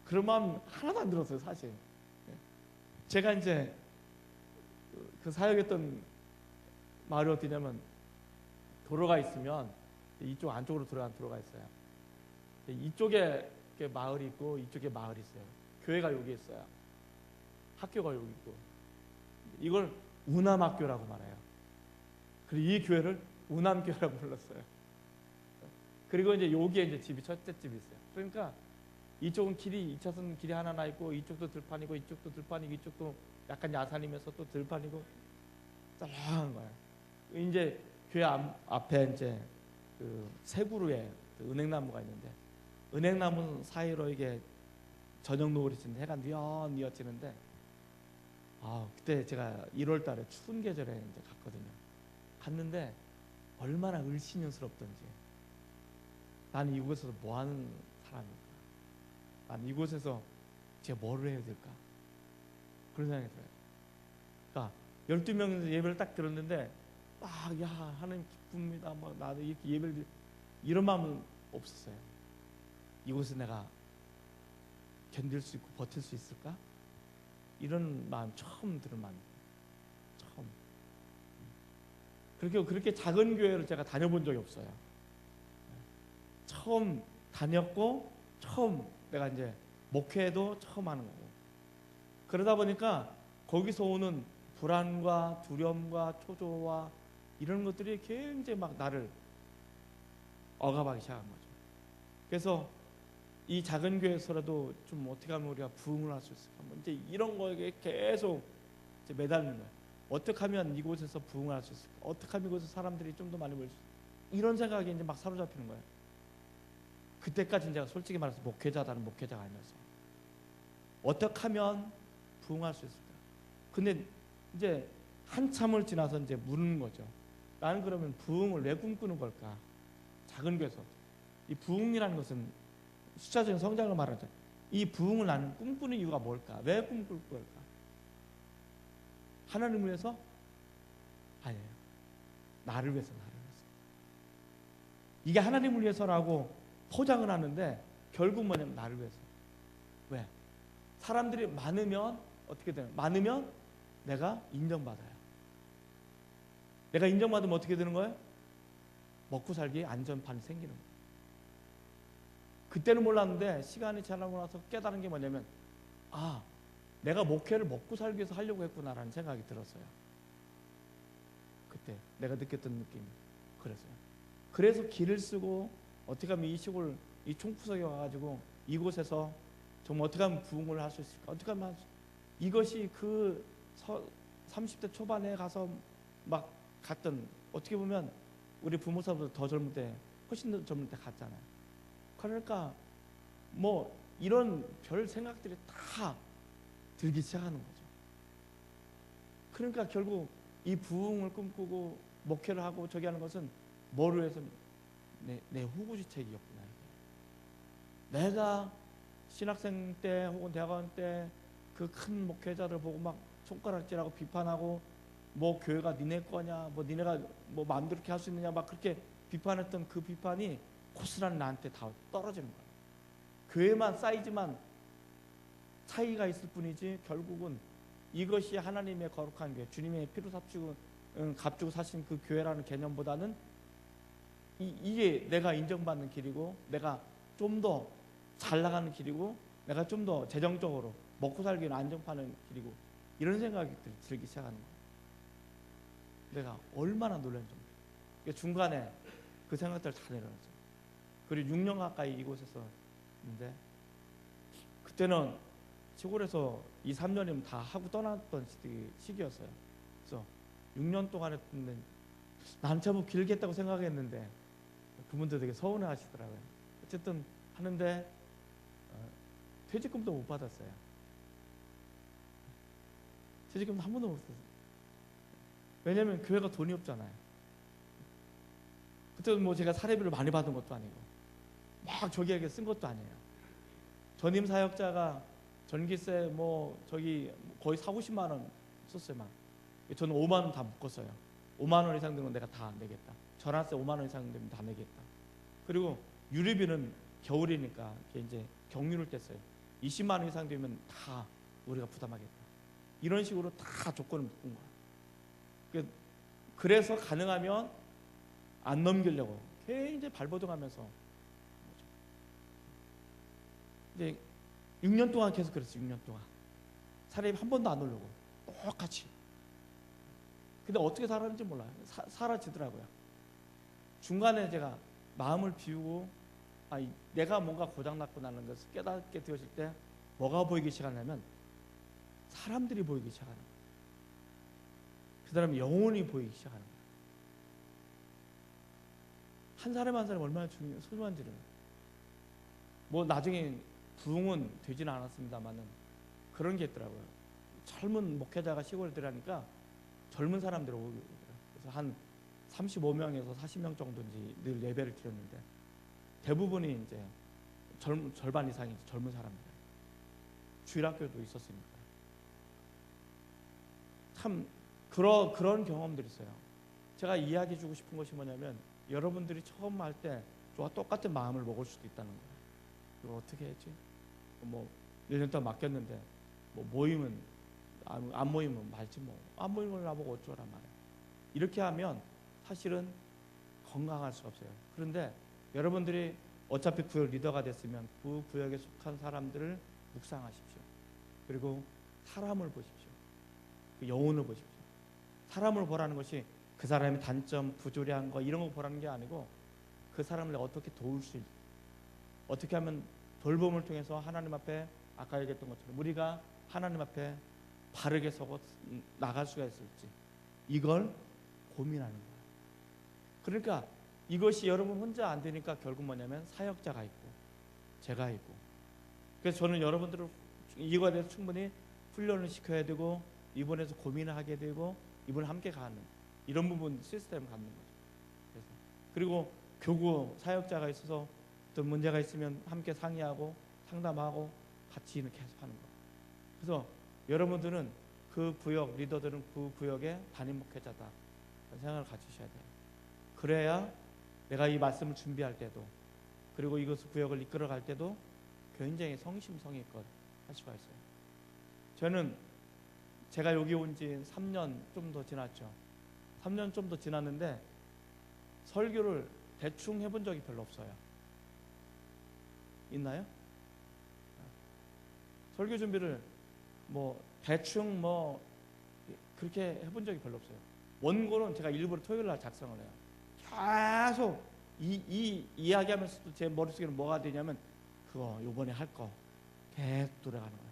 그런 마음 하나도 안 들었어요, 사실. 제가 이제 그 사역했던 마을이 어디냐면, 도로가 있으면 이쪽 안쪽으로 들어간 도로가 있어요. 이쪽에 마을이 있고 이쪽에 마을이 있어요. 교회가 여기 있어요. 학교가 여기 있고. 이걸 우남학교라고 말해요. 그리고 이 교회를 우남교회라고 불렀어요. 그리고 이제 여기에 이제 집이 첫째 집이 있어요. 그러니까 이쪽은 길이 2차선 길이 하나 나 있고, 이쪽도 들판이고 이쪽도 들판이고 이쪽도 약간 야산이면서 또 들판이고 썰렁한 거예요. 이제 교회 앞에 이제 그 세 그루의 그 은행나무가 있는데, 은행나무 사이로 이게 저녁 노을이 지는데 해가 뉘엿뉘엿 지는데, 그때 제가 1월 달에 추운 계절에 이제 갔거든요. 갔는데 얼마나 을씨년스럽던지, 나는 이곳에서 뭐 하는 사람일까? 난 이곳에서 제가 뭐를 해야 될까? 그런 생각이 들어요. 그러니까 12명에서 예배를 딱 들었는데 야, 하나님 기쁩니다, 나도 이렇게 예배를 이런 마음은 없었어요. 이곳에 내가 견딜 수 있고 버틸 수 있을까? 이런 마음 처음 들은 마음이에요. 처음. 그렇게 작은 교회를 제가 다녀본 적이 없어요. 처음 다녔고, 처음 내가 이제 목회도 처음 하는 거고. 그러다 보니까 거기서 오는 불안과 두려움과 초조와 이런 것들이 굉장히 막 나를 억압하기 시작한 거죠. 그래서 이 작은 교회에서라도 좀 어떻게 하면 우리가 부흥을 할 수 있을까? 이제 이런 거에 계속 이제 매달리는 거예요. 어떻게 하면 이곳에서 부흥을 할 수 있을까? 어떻게 하면 이곳에서 사람들이 좀 더 많이 모일 수 있을까? 이런 생각이 이제 막 사로잡히는 거예요. 그때까지는 제가 솔직히 말해서 목회자다는 목회자가 아니었어요. 어떻게 하면 부흥할 수 있을까? 근데 이제 한참을 지나서 이제 묻는 거죠. 나는 그러면 부흥을 왜 꿈꾸는 걸까? 작은 교회에서. 이 부흥이라는 것은 숫자적인 성장을 말하죠. 이 부흥을 나는 꿈꾸는 이유가 뭘까? 왜 꿈꿀 걸까? 하나님을 위해서? 아니에요. 나를 위해서. 이게 하나님을 위해서라고 포장을 하는데 결국 뭐냐면 나를 위해서. 왜? 사람들이 많으면 어떻게 되나요? 많으면 내가 인정받아요. 내가 인정받으면 어떻게 되는 거예요? 먹고 살기에 안전판이 생기는 거예요. 그때는 몰랐는데 시간이 지나고 나서 깨달은 게 뭐냐면, 내가 목회를 먹고 살기 위해서 하려고 했구나라는 생각이 들었어요. 그때 내가 느꼈던 느낌이 그랬어요. 그래서 길을 쓰고 어떻게 하면 이 시골 이 총구석에 와가지고 이곳에서 정말 어떻게 하면 부흥을 할 수 있을까? 어떻게 하면 이것이 그 30대 초반에 가서 막 갔던, 어떻게 보면 우리 부모사보다 더 젊을 때, 훨씬 더 젊을 때 갔잖아요. 그러니까 뭐 이런 별 생각들이 다 들기 시작하는 거죠. 그러니까 결국 이 부흥을 꿈꾸고 목회를 하고 저기 하는 것은 뭐를 위해서? 내 후구지책이었구나. 내가 신학생 때 혹은 대학원 때 그 큰 목회자들 보고 막 손가락질하고 비판하고, 뭐 교회가 니네 거냐, 뭐 니네가 뭐 마음대로 이렇게 할 수 있느냐, 막 그렇게 비판했던 그 비판이 고스란히 나한테 다 떨어지는 거예요. 교회만 사이즈만 차이가 있을 뿐이지 결국은 이것이 하나님의 거룩한 교회, 주님의 피로 값주고 사신 그 교회라는 개념보다는 이게 내가 인정받는 길이고, 내가 좀 더 잘 나가는 길이고, 내가 좀 더 재정적으로 먹고 살기는 안정파는 길이고, 이런 생각이 들기 시작하는 거예요. 내가 얼마나 놀랐는지. 중간에 그 생각들 다 내려놨어요. 그리고 6년 가까이 이곳에서 있는데, 그때는 시골에서 2, 3년이면 다 하고 떠났던 시기였어요. 그래서 6년 동안 했는데 난 참 길게 했다고 생각했는데 그분들 되게 서운해 하시더라고요. 어쨌든 하는데 퇴직금도 못 받았어요. 퇴직금도 한 번도 못 받았어요. 왜냐하면 교회가 돈이 없잖아요. 그때도 뭐 제가 사례비를 많이 받은 것도 아니고 막 저기에게 쓴 것도 아니에요. 전임 사역자가 전기세 뭐 저기 거의 40~50만 원 썼어요. 막 저는 5만 원 다 묶었어요. 5만 원 이상 되면 내가 다 내겠다. 전화세 5만 원 이상 되면 다 내겠다. 그리고 유류비는 겨울이니까 이제 경유를 뗐어요. 20만 원 이상 되면 다 우리가 부담하겠다. 이런 식으로 다 조건을 묶은 거야. 그래서 가능하면 안 넘기려고 굉장히 발버둥하면서 이제 6년 동안 계속 그랬어요. 6년 동안 사례비 한 번도 안 오르고 똑같이. 근데 어떻게 살았는지 몰라요. 사라지더라고요. 중간에 제가 마음을 비우고 내가 뭔가 고장났구나는 것을 깨닫게 되었을 때 뭐가 보이기 시작하냐면 사람들이 보이기 시작하는 거예요. 그 사람의 영혼이 보이기 시작하는 거예요. 한 사람 한 사람 얼마나 소중한지를. 뭐 나중에 부흥은 되지는 않았습니다만은 그런 게 있더라고요. 젊은 목회자가 시골에 들어가니까 젊은 사람들이 오고 그래서 한 35명에서 40명 정도인지 늘 예배를 드렸는데 대부분이 이제 절반 이상이 젊은 사람들. 주일학교도 있었으니까. 참 그런 경험들이 있어요. 제가 이야기해 주고 싶은 것이 뭐냐면 여러분들이 처음 할 때 저와 똑같은 마음을 먹을 수도 있다는 거예요. 이거 어떻게 했지? 뭐 1년 동안 맡겼는데 뭐 모이면 안 모이면 말지 뭐. 안 모이면 나보고 어쩌란 말이에요. 이렇게 하면 사실은 건강할 수 없어요. 그런데 여러분들이 어차피 구역 리더가 됐으면 그 구역에 속한 사람들을 묵상하십시오. 그리고 사람을 보십시오. 그 영혼을 보십시오. 사람을 보라는 것이 그 사람의 단점, 부조리한 거 이런 거 보라는 게 아니고 그 사람을 어떻게 도울 수 있을지, 어떻게 하면 돌봄을 통해서 하나님 앞에 아까 얘기했던 것처럼 우리가 하나님 앞에 바르게 서고 나갈 수가 있을지 이걸 고민하는 거예요. 그러니까 이것이 여러분 혼자 안 되니까 결국 뭐냐면 사역자가 있고 제가 있고, 그래서 저는 여러분들을 이거에 대해서 충분히 훈련을 시켜야 되고 이번에서 고민을 하게 되고 이번에 함께 가는 이런 부분 시스템을 갖는 거죠. 그리고 교구 사역자가 있어서 어떤 문제가 있으면 함께 상의하고 상담하고 같이 계속 하는 거예요. 그래서 여러분들은 그 구역 리더들은 그 구역의 담임 목회자다 그런 생각을 가지셔야 돼요. 그래야 내가 이 말씀을 준비할 때도 그리고 이것을 구역을 이끌어갈 때도 굉장히 성심성의껏 할 수가 있어요. 저는 제가 여기 온 지 3년 좀 더 지났죠. 3년 좀 더 지났는데 설교를 대충 해본 적이 별로 없어요. 있나요? 설교 준비를 뭐 대충 뭐 그렇게 해본 적이 별로 없어요. 원고는 제가 일부러 토요일 날 작성을 해요. 계속 이 이야기하면서도 제 머릿속에는 뭐가 되냐면 그거 요번에 할 거 계속 돌아가는 거예요.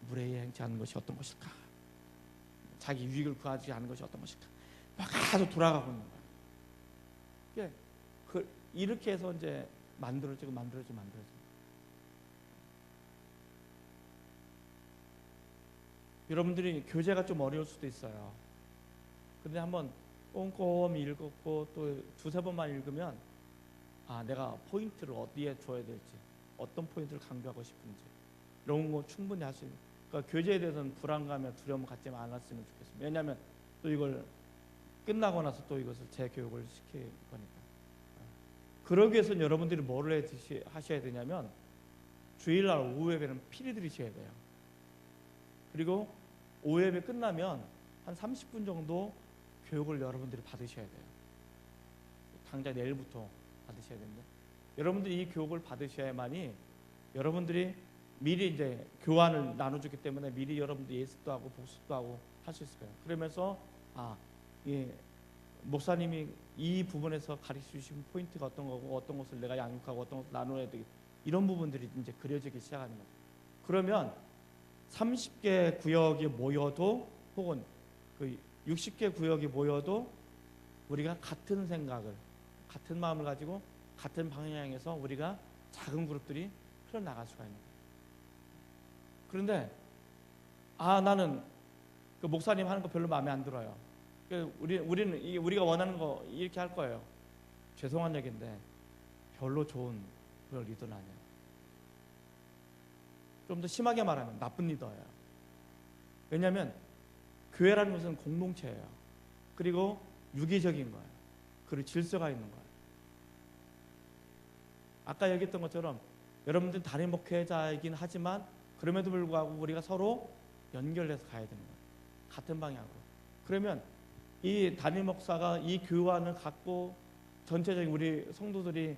무례히 행치하는 것이 어떤 것일까? 자기 유익을 구하지 않는 것이 어떤 것일까? 막 계속 돌아가고 있는 거예요. 이렇게 해서 이제 만들어지고 여러분들이 교재가 좀 어려울 수도 있어요. 근데 한번 꼼꼼히 읽었고 또 두세 번만 읽으면 내가 포인트를 어디에 줘야 될지, 어떤 포인트를 강조하고 싶은지 이런 거 충분히 할 수 있는. 그러니까 교재에 대해서는 불안감이나 두려움 갖지 않았으면 좋겠습니다. 왜냐하면 또 이걸 끝나고 나서 또 이것을 재교육을 시킬 거니까. 그러기 위해서는 여러분들이 뭐를 하셔야 되냐면 주일날 오후 예배는 필히 드리셔야 돼요. 그리고 오후 예배 끝나면 한 30분 정도 교육을 여러분들이 받으셔야 돼요. 당장 내일부터 받으셔야 되는데 여러분들이 이 교육을 받으셔야만이 여러분들이 미리 이제 교환을 나눠주기 때문에 미리 여러분들이 예습도 하고 복습도 하고 할 수 있을 거예요. 그러면서 목사님이 이 부분에서 가르쳐 주신 포인트가 어떤 거고 어떤 것을 내가 양육하고 어떤 것을 나눠야 되기 이런 부분들이 이제 그려지기 시작하는 거예요. 그러면 30개 구역이 모여도 혹은 그 60개 구역이 모여도 우리가 같은 생각을 같은 마음을 가지고 같은 방향에서 우리가 작은 그룹들이 흘러나갈 수가 있는 거예요. 그런데 나는 그 목사님 하는 거 별로 마음에 안 들어요. 우리는 우리가 원하는 거 이렇게 할 거예요. 죄송한 얘기인데 별로 좋은 그런 리더는 아니에요. 좀 더 심하게 말하면 나쁜 리더예요. 왜냐하면 교회라는 것은 공동체예요. 그리고 유기적인 거예요. 그리고 질서가 있는 거예요. 아까 얘기했던 것처럼 여러분들은 단임 목회자이긴 하지만 그럼에도 불구하고 우리가 서로 연결해서 가야 되는 거예요. 같은 방향으로. 그러면 이 단임 목사가 이 교환을 갖고 전체적인 우리 성도들이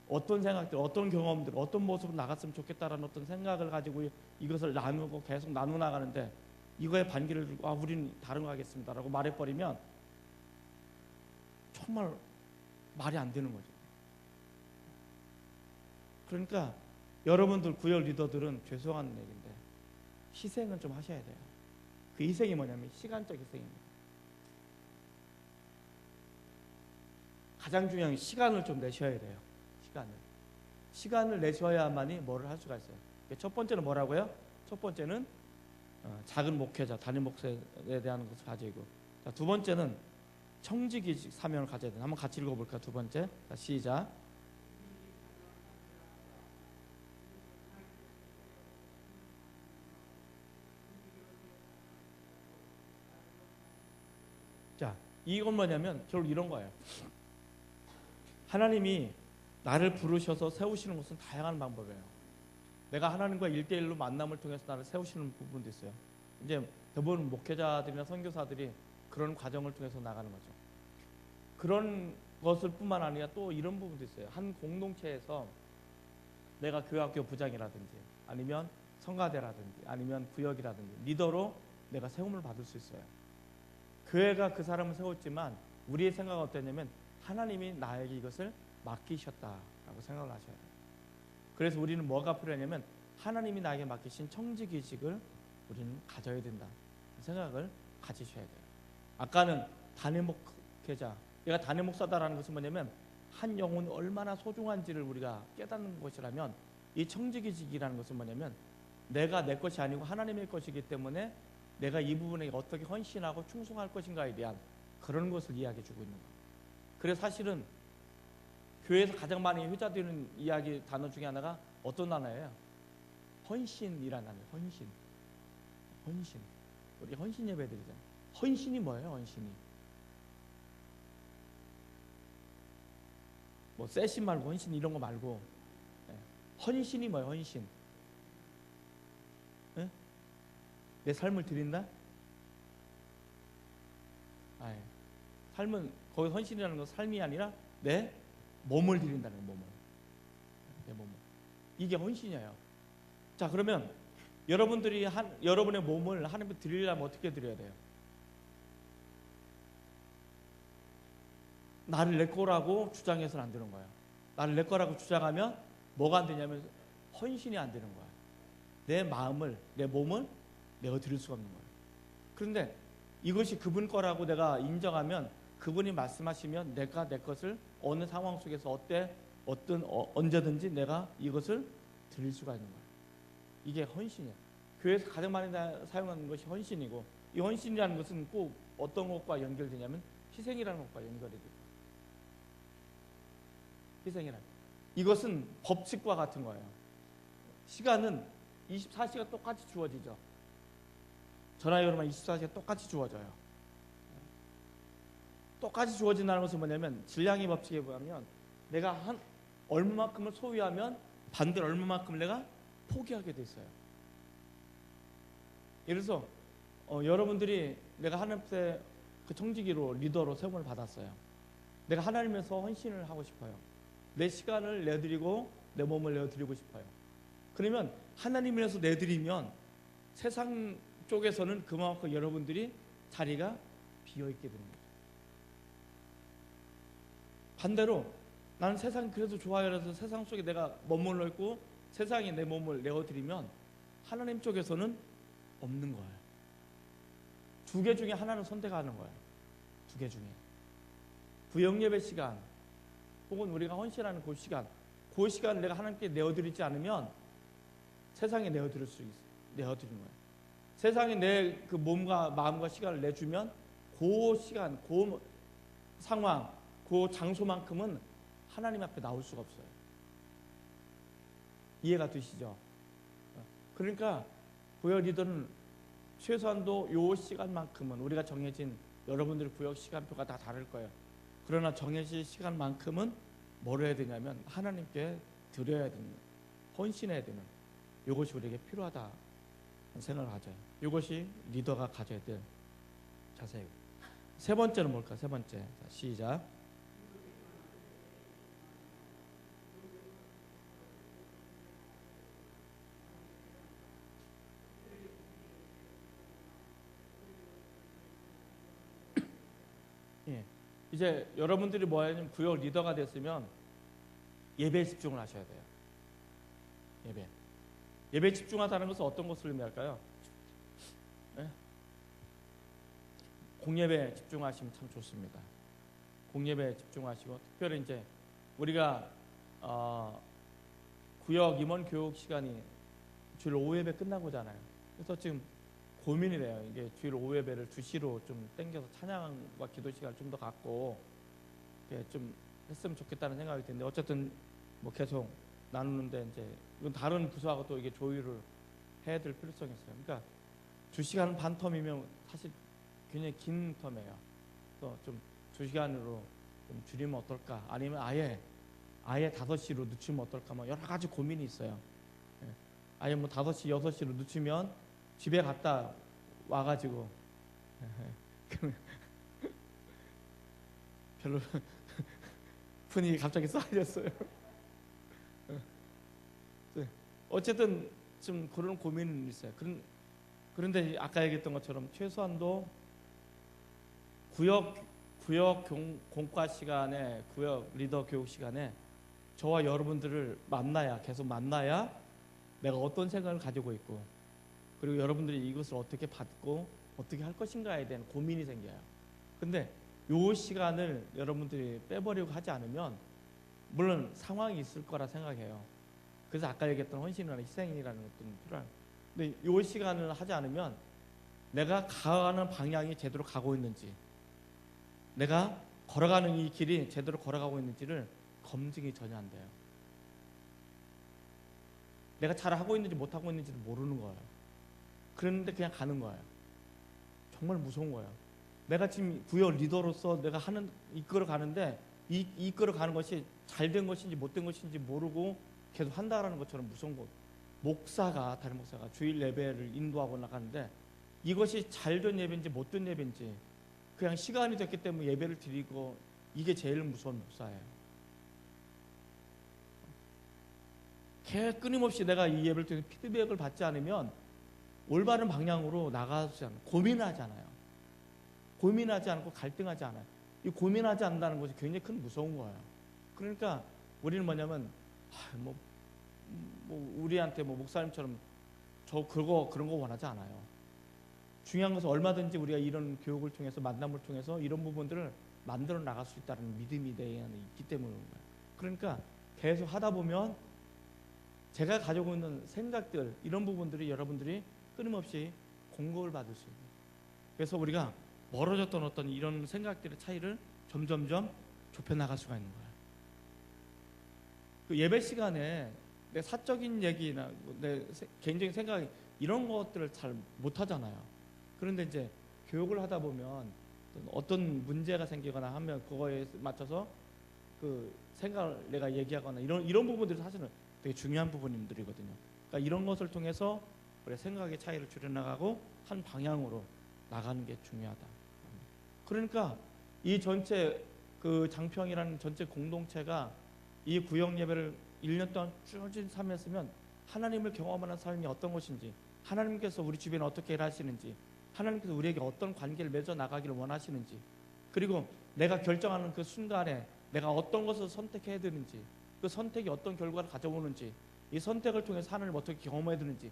어떤 생각들, 어떤 경험들, 어떤 모습으로 나갔으면 좋겠다라는 어떤 생각을 가지고 이것을 나누고 계속 나누어 나가는데 이거에 반기를 들고 우리는 다른 거 하겠습니다라고 말해버리면 정말 말이 안 되는 거죠. 그러니까 여러분들 구역 리더들은 죄송한 얘기인데 희생은 좀 하셔야 돼요. 그 희생이 뭐냐면 시간적 희생입니다. 가장 중요한 게 시간을 좀 내셔야 돼요. 시간을 내셔야만이 뭐를 할 수가 있어요. 첫 번째는 뭐라고요? 첫 번째는 작은 목회자, 단임 목회에 대한 것을 가지고, 자, 두 번째는 청지기직 사명을 가져야 돼요. 한번 같이 읽어볼까요? 두 번째, 자, 시작. 자, 이건 뭐냐면 결국 이런 거예요. 하나님이 나를 부르셔서 세우시는 것은 다양한 방법이에요. 내가 하나님과 1대1로 만남을 통해서 나를 세우시는 부분도 있어요. 이제 대부분 목회자들이나 선교사들이 그런 과정을 통해서 나가는 거죠. 그런 것을 뿐만 아니라 또 이런 부분도 있어요. 한 공동체에서 내가 교회학교 부장이라든지 아니면 성가대라든지 아니면 구역이라든지 리더로 내가 세움을 받을 수 있어요. 교회가 그 사람을 세웠지만 우리의 생각은 어땠냐면 하나님이 나에게 이것을 맡기셨다라고 생각을 하셔야 돼요. 그래서 우리는 뭐가 필요하냐면 하나님이 나에게 맡기신 청지기직을 우리는 가져야 된다 생각을 가지셔야 돼요. 아까는 단임 목회자, 얘가 단임 목사다라는 것은 뭐냐면 한 영혼이 얼마나 소중한지를 우리가 깨닫는 것이라면 이 청지기직이라는 것은 뭐냐면 내가 내 것이 아니고 하나님의 것이기 때문에 내가 이 부분에 어떻게 헌신하고 충성할 것인가에 대한 그런 것을 이야기해 주고 있는 거예요. 그래서 사실은 교회에서 가장 많이 회자되는 이야기 단어 중에 하나가 어떤 단어예요? 헌신이라는 단어예요. 헌신. 우리 헌신 예배 드리잖아요. 헌신이 뭐예요? 헌신이 뭐 세신 말고 헌신 이런 거 말고 헌신이 뭐예요? 헌신. 네? 내 삶을 드린다? 삶은 거기 헌신이라는 건 삶이 아니라 내 몸을 드린다는 거예요. 내 몸을. 이게 헌신이에요. 자, 그러면 여러분들이 여러분의 몸을 하나님께 드리려면 어떻게 드려야 돼요? 나를 내 거라고 주장해서는 안 되는 거예요. 나를 내 거라고 주장하면 뭐가 안 되냐면 헌신이 안 되는 거예요. 내 마음을, 내 몸을 내가 드릴 수가 없는 거예요. 그런데 이것이 그분 거라고 내가 인정하면 그분이 말씀하시면 내가 내 것을 어느 상황 속에서 언제든지 내가 이것을 드릴 수가 있는 거예요. 이게 헌신이에요. 교회에서 가장 많이 사용하는 것이 헌신이고, 이 헌신이라는 것은 꼭 어떤 것과 연결되냐면 희생이라는 것과 연결이 돼요. 희생이라는 이것은 법칙과 같은 거예요. 시간은 24시간 똑같이 주어지죠. 전화 연결만 24시간 똑같이 주어져요. 똑같이 주어진다는 것은 뭐냐면 질량의 법칙에 보면 내가 얼마만큼을 소유하면 반대로 얼마만큼을 내가 포기하게 돼 있어요. 예를 들어서 여러분들이 내가 하나님 앞에 그 청지기로 리더로 세움을 받았어요. 내가 하나님에서 헌신을 하고 싶어요. 내 시간을 내드리고 내 몸을 내드리고 싶어요. 그러면 하나님에서 내드리면 세상 쪽에서는 그만큼 여러분들이 자리가 비어있게 되는 거예요. 반대로 나는 세상 그래도 좋아요. 그래서 세상 속에 내가 머물러 있고 세상에 내 몸을 내어드리면 하나님 쪽에서는 없는 거예요. 두 개 중에 하나는 선택하는 거예요. 두 개 중에. 구역 예배 시간 혹은 우리가 헌신하는 그 시간, 그 시간을 내가 하나님께 내어드리지 않으면 세상에 내어드릴 수 있어요. 내어드리는 거예요. 세상에 내 그 몸과 마음과 시간을 내주면 그 시간, 그 상황, 그 장소만큼은 하나님 앞에 나올 수가 없어요. 이해가 되시죠? 그러니까 구역 리더는 최소한도 요 시간만큼은, 우리가 정해진 여러분들의 구역 시간표가 다 다를 거예요. 그러나 정해진 시간만큼은 뭘 해야 되냐면 하나님께 드려야 되는, 헌신해야 되는, 이것이 우리에게 필요하다 생각을 가져요. 이것이 리더가 가져야 될 자세예요. 세 번째는 뭘까? 세 번째. 자, 시작. 예. 이제 여러분들이 뭐냐면 구역 리더가 됐으면 예배에 집중을 하셔야 돼요. 예배에 집중하다는 것은 어떤 것을 의미할까요? 예? 공예배에 집중하시면 참 좋습니다. 공예배에 집중하시고, 특별히 이제 우리가 구역 임원 교육 시간이 주일 오후 예배 끝나고잖아요. 그래서 지금 고민이 돼요. 이게 주일 오후 예배를 2시로 좀 당겨서 찬양과 기도 시간을 좀 더 갖고 좀 했으면 좋겠다는 생각이 드는데, 어쨌든 뭐 계속 나누는데 이제 이건 다른 부서하고 또 이게 조율을 해야 될 필요성이 있어요. 그러니까 2시간 반 텀이면 사실 굉장히 긴 텀이에요. 또 좀 2시간으로 좀 줄이면 어떨까? 아니면 아예 5시로 늦추면 어떨까? 뭐 여러 가지 고민이 있어요. 아예 뭐 5시, 6시로 늦추면 집에 갔다 와가지고 별로 분위기 갑자기 쌓여졌어요. 어쨌든 좀 그런 고민은 있어요. 그런데 아까 얘기했던 것처럼 최소한도 구역 공과 시간에, 구역 리더 교육 시간에 저와 여러분들을 계속 만나야 내가 어떤 생각을 가지고 있고, 그리고 여러분들이 이것을 어떻게 받고 어떻게 할 것인가에 대한 고민이 생겨요. 근데 요 시간을 여러분들이 빼버리고 하지 않으면, 물론 상황이 있을 거라 생각해요. 그래서 아까 얘기했던 헌신이라는 희생이라는 것들은 필요한. 근데 요 시간을 하지 않으면 내가 가는 방향이 제대로 가고 있는지, 내가 걸어가는 이 길이 제대로 걸어가고 있는지를 검증이 전혀 안 돼요. 내가 잘하고 있는지 못하고 있는지도 모르는 거예요. 그런데 그냥 가는 거예요. 정말 무서운 거예요. 내가 지금 구역 리더로서 내가 이끌어 가는데 이끌어 가는 것이 잘된 것인지 못된 것인지 모르고 계속 한다라는 것처럼 무서운 거. 다른 목사가 주일 예배를 인도하고 나가는데 이것이 잘된 예배인지 못된 예배인지, 그냥 시간이 됐기 때문에 예배를 드리고, 이게 제일 무서운 목사예요. 끊임없이 내가 이 예배를 통해서 피드백을 받지 않으면 올바른 방향으로 나가지 않아요. 고민하지 않고 갈등하지 않아요. 이 고민하지 않는다는 것이 굉장히 큰 무서운 거예요. 그러니까 우리는 뭐냐면 우리한테 목사님처럼 그런 거 원하지 않아요. 중요한 것은 얼마든지 우리가 이런 교육을 통해서, 만남을 통해서 이런 부분들을 만들어 나갈 수 있다는 믿음이 내 안에 있기 때문인 거예요. 그러니까 계속 하다 보면 제가 가지고 있는 생각들, 이런 부분들이 여러분들이 끊임없이 공급을 받을 수 있는. 그래서 우리가 멀어졌던 어떤 이런 생각들의 차이를 점점점 좁혀나갈 수가 있는 거예요. 그 예배 시간에 내 사적인 얘기나 내 개인적인 생각, 이런 것들을 잘 못하잖아요. 그런데 이제 교육을 하다 보면 어떤 문제가 생기거나 하면 그거에 맞춰서 그 생각을 내가 얘기하거나 이런 부분들이 사실은 되게 중요한 부분들이거든요. 그러니까 이런 것을 통해서 우리 생각의 차이를 줄여나가고 한 방향으로 나가는 게 중요하다. 그러니까 이 전체 그 장평이라는 전체 공동체가 이 구역 예배를 1년 동안 쭉 삶았으면 하나님을 경험하는 삶이 어떤 것인지, 하나님께서 우리 주변에 어떻게 일하시는지, 하나님께서 우리에게 어떤 관계를 맺어 나가기를 원하시는지, 그리고 내가 결정하는 그 순간에 내가 어떤 것을 선택해야 되는지, 그 선택이 어떤 결과를 가져오는지, 이 선택을 통해서 하나님을 어떻게 경험해야 되는지,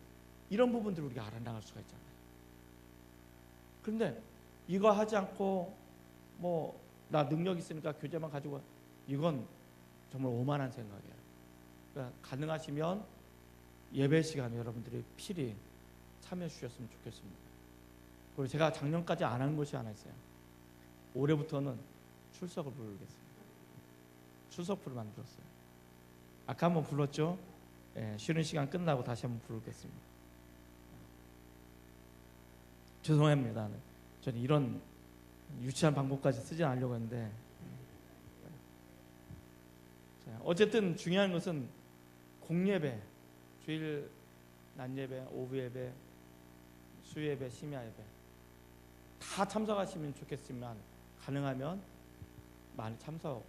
이런 부분들을 우리가 알아나갈 수가 있잖아요. 그런데 이거 하지 않고 나 능력 있으니까 교제만 가지고, 이건 정말 오만한 생각이에요. 그러니까 가능하시면 예배 시간에 여러분들이 필히 참여해 주셨으면 좋겠습니다. 그리고 제가 작년까지 안 한 것이 하나 있어요. 올해부터는 출석을 부르겠습니다. 출석부를 만들었어요. 아까 한번 불렀죠? 예, 쉬는 시간 끝나고 다시 한번 부르겠습니다. 죄송합니다. 저는 이런 유치한 방법까지 쓰지 않으려고 했는데, 어쨌든 중요한 것은 공예배, 주일 낮예배, 오후 예배, 수예배, 심야 예배 다 참석하시면 좋겠지만 가능하면 많이 참석하셔야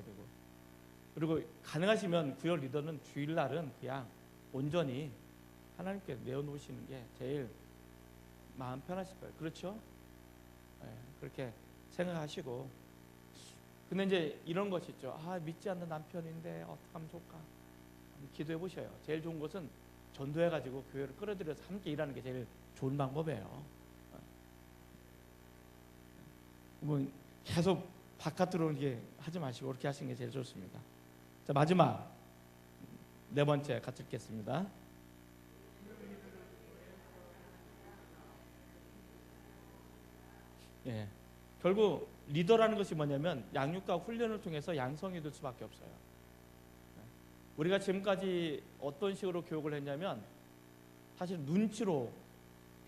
되고, 그리고 가능하시면 구역 리더는 주일날은 그냥 온전히 하나님께 내어놓으시는 게 제일 마음 편하실 거예요. 그렇죠? 네, 그렇게 생각하시고. 근데 이제 이런 것이 있죠. 믿지 않는 남편인데 어떻게 하면 좋을까? 기도해 보셔요. 제일 좋은 것은 전도해가지고 교회를 끌어들여서 함께 일하는 게 제일 좋은 방법이에요. 뭐 계속 바깥으로 이렇게 하지 마시고 그렇게 하시는 게 제일 좋습니다. 자, 마지막 네 번째 같이 읽겠습니다. 예, 결국 리더라는 것이 뭐냐면 양육과 훈련을 통해서 양성이 될 수밖에 없어요. 우리가 지금까지 어떤 식으로 교육을 했냐면 사실 눈치로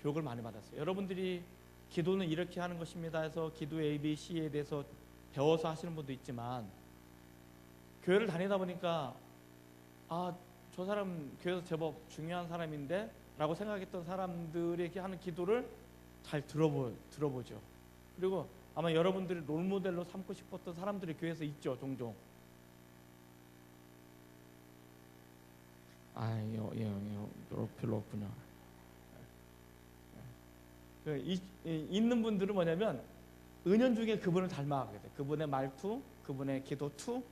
교육을 많이 받았어요. 여러분들이 기도는 이렇게 하는 것입니다 해서 기도 ABC에 대해서 배워서 하시는 분도 있지만, 교회를 다니다 보니까 저 사람 교회에서 제법 중요한 사람인데 라고 생각했던 사람들에게 하는 기도를 잘 들어보죠. 그리고 아마 여러분들이 롤모델로 삼고 싶었던 사람들이 교회에서 있죠. 종종. 별로 없구나. 있는 분들은 뭐냐면 은연중에 그분을 닮아가게 돼. 그분의 말투, 그분의 기도 투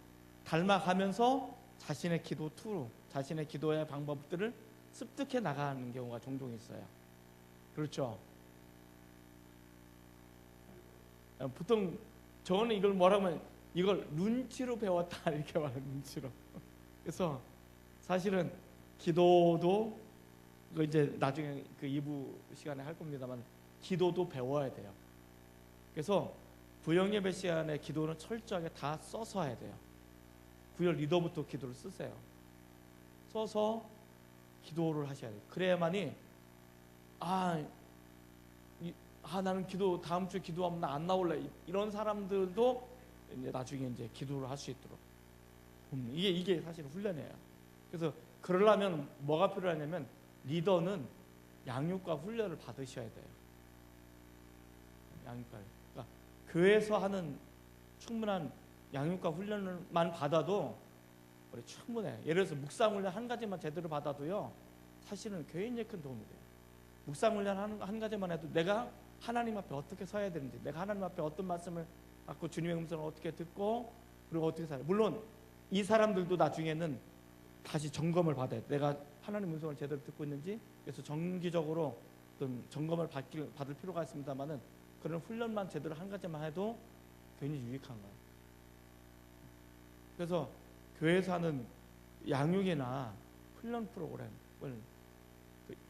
닮아가면서 자신의 기도 투로 자신의 기도의 방법들을 습득해 나가는 경우가 종종 있어요. 그렇죠? 보통 저는 이걸 뭐라고 하면 이걸 눈치로 배웠다 이렇게 말해요. 눈치로. 그래서 사실은 기도도 이제 나중에 그 2부 시간에 할 겁니다만 기도도 배워야 돼요. 그래서 구역 예배 시간에 기도는 철저하게 다 써서 해야 돼요. 구역 리더부터 기도를 쓰세요. 써서 기도를 하셔야 돼요. 그래야만이 나는 기도 다음 주에 기도하면 나 안 나올래 이런 사람들도 이제 나중에 이제 기도를 할 수 있도록 이게 사실 훈련이에요. 그래서 그러려면 뭐가 필요하냐면 리더는 양육과 훈련을 받으셔야 돼요. 양육과. 그러니까 교회에서 하는 충분한 양육과 훈련만 받아도 우리 충분해. 예를 들어서 묵상 훈련 한 가지만 제대로 받아도요, 사실은 교회인에 큰 도움이 돼요. 묵상 훈련 한 가지만 해도 내가 하나님 앞에 어떻게 서야 되는지, 내가 하나님 앞에 어떤 말씀을 갖고 주님의 음성을 어떻게 듣고 그리고 어떻게 살아요. 물론 이 사람들도 나중에는 다시 점검을 받아야 돼. 내가 하나님 음성을 제대로 듣고 있는지. 그래서 정기적으로 어떤 점검을 받을 필요가 있습니다만은 그런 훈련만 제대로 한 가지만 해도 굉장히 유익한 거예요. 그래서 교회에서 하는 양육이나 훈련 프로그램을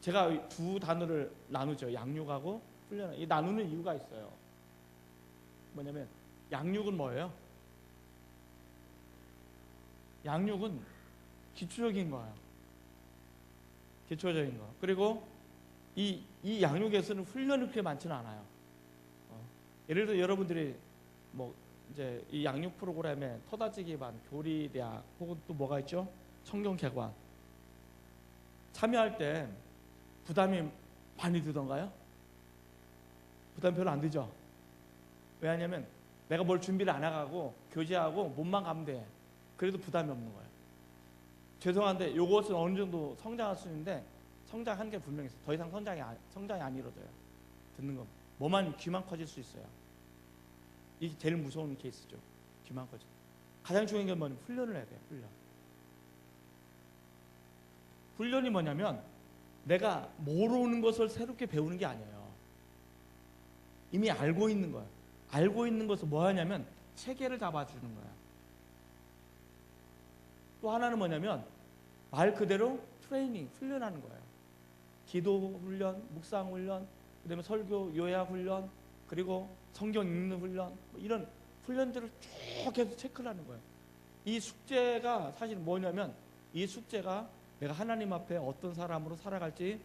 제가 두 단어를 나누죠. 양육하고 훈련. 이 나누는 이유가 있어요. 뭐냐면 양육은 뭐예요? 양육은 기초적인 거예요. 기초적인 거. 그리고 이 양육에서는 훈련이 그렇게 많지는 않아요. 예를 들어 여러분들이 뭐 이제 이 양육 프로그램에 터다지기 반, 교리대학 혹은 또 뭐가 있죠? 성경개관 참여할 때 부담이 많이 들던가요? 부담 별로 안 들죠? 왜냐하면 내가 뭘 준비를 안 하고 교제하고 몸만 가면 돼. 그래도 부담이 없는 거예요. 죄송한데 이것은 어느 정도 성장할 수 있는데 성장한 게 분명히 있어요. 더 이상 성장이 안 이루어져요. 듣는 거. 귀만 커질 수 있어요. 이게 제일 무서운 케이스죠. 귀만 커져. 가장 중요한 게 뭐냐면 훈련을 해야 돼요. 훈련이 뭐냐면 내가 모르는 것을 새롭게 배우는 게 아니에요. 이미 알고 있는 거예요. 알고 있는 것을 뭐 하냐면 체계를 잡아주는 거예요. 또 하나는 뭐냐면 말 그대로 트레이닝, 훈련하는 거예요. 기도 훈련, 묵상 훈련, 그다음에 설교 요약 훈련, 그리고 성경 읽는 훈련, 뭐 이런 훈련들을 쭉 계속 체크를 하는 거예요. 이 숙제가 사실 뭐냐면 이 숙제가 내가 하나님 앞에 어떤 사람으로 살아갈지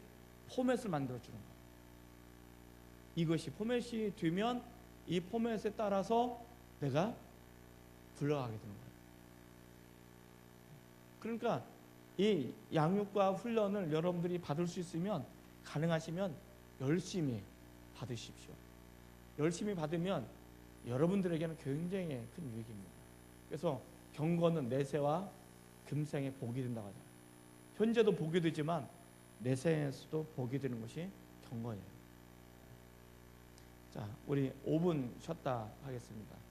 포맷을 만들어 주는 거예요. 이것이 포맷이 되면 이 포맷에 따라서 내가 굴러가게 되는 거예요. 그러니까 이 양육과 훈련을 여러분들이 받을 수 있으면, 가능하시면 열심히 받으십시오. 열심히 받으면 여러분들에게는 굉장히 큰 유익입니다. 그래서 경건은 내세와 금생에 복이 된다고 하잖아요. 현재도 복이 되지만 내생에서도 복이 되는 것이 경건이에요. 자, 우리 5분 쉬었다 하겠습니다.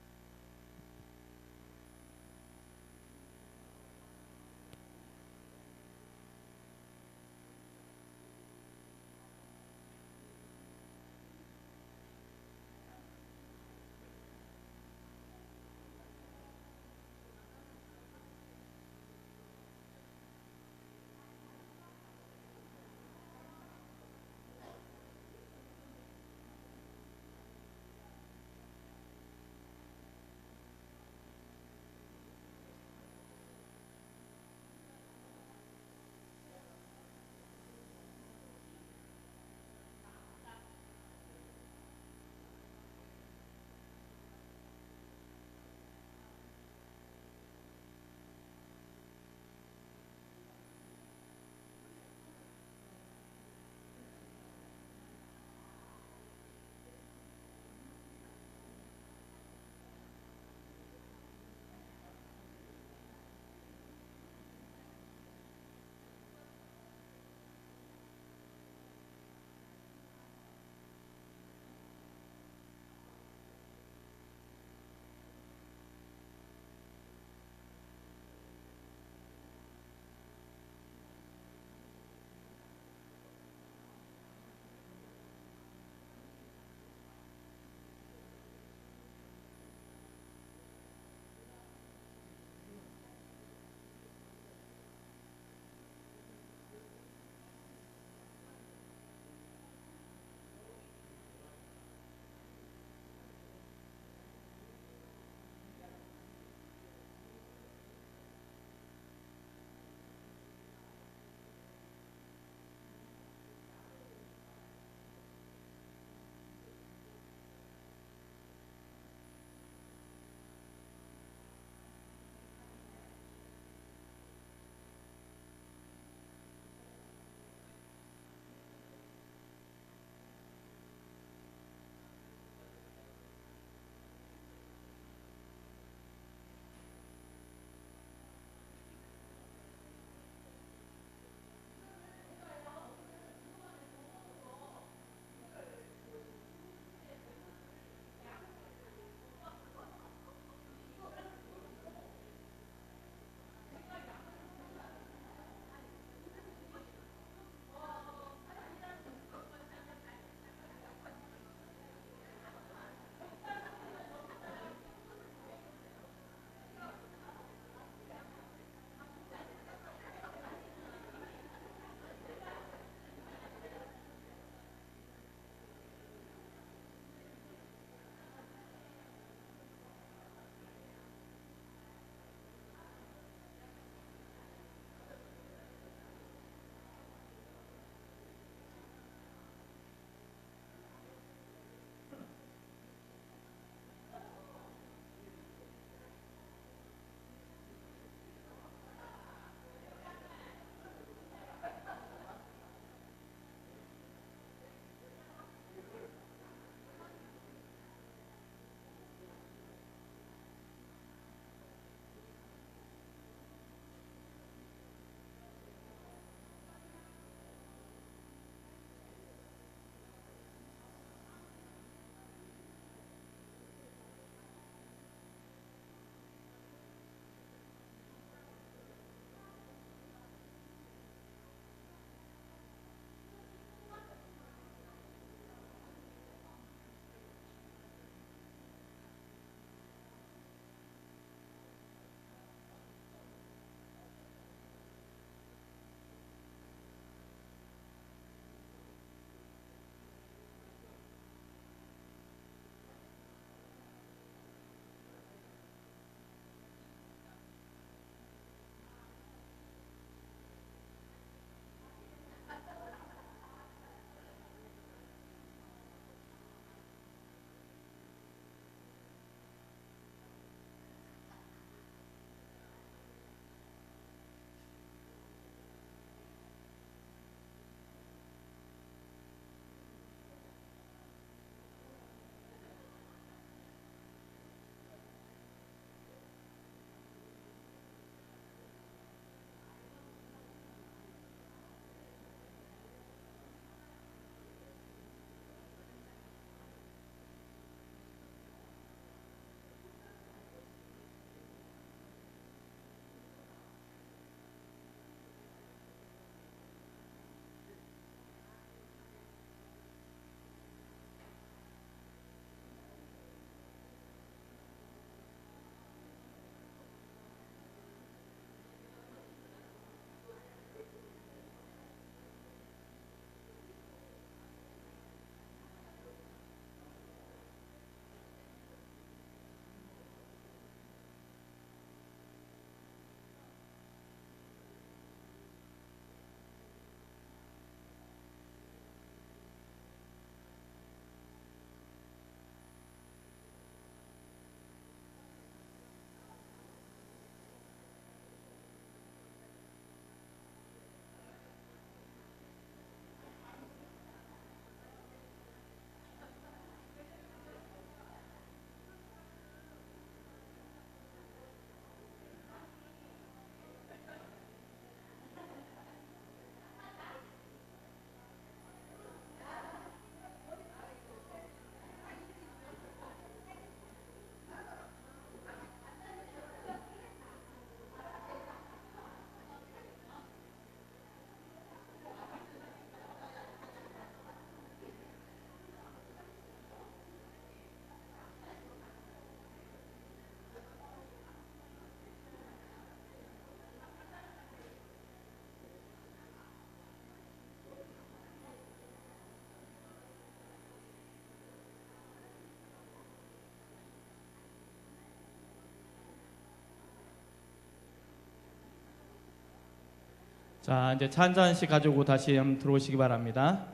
자, 이제 차 한 잔씩 가지고 다시 한번 들어오시기 바랍니다.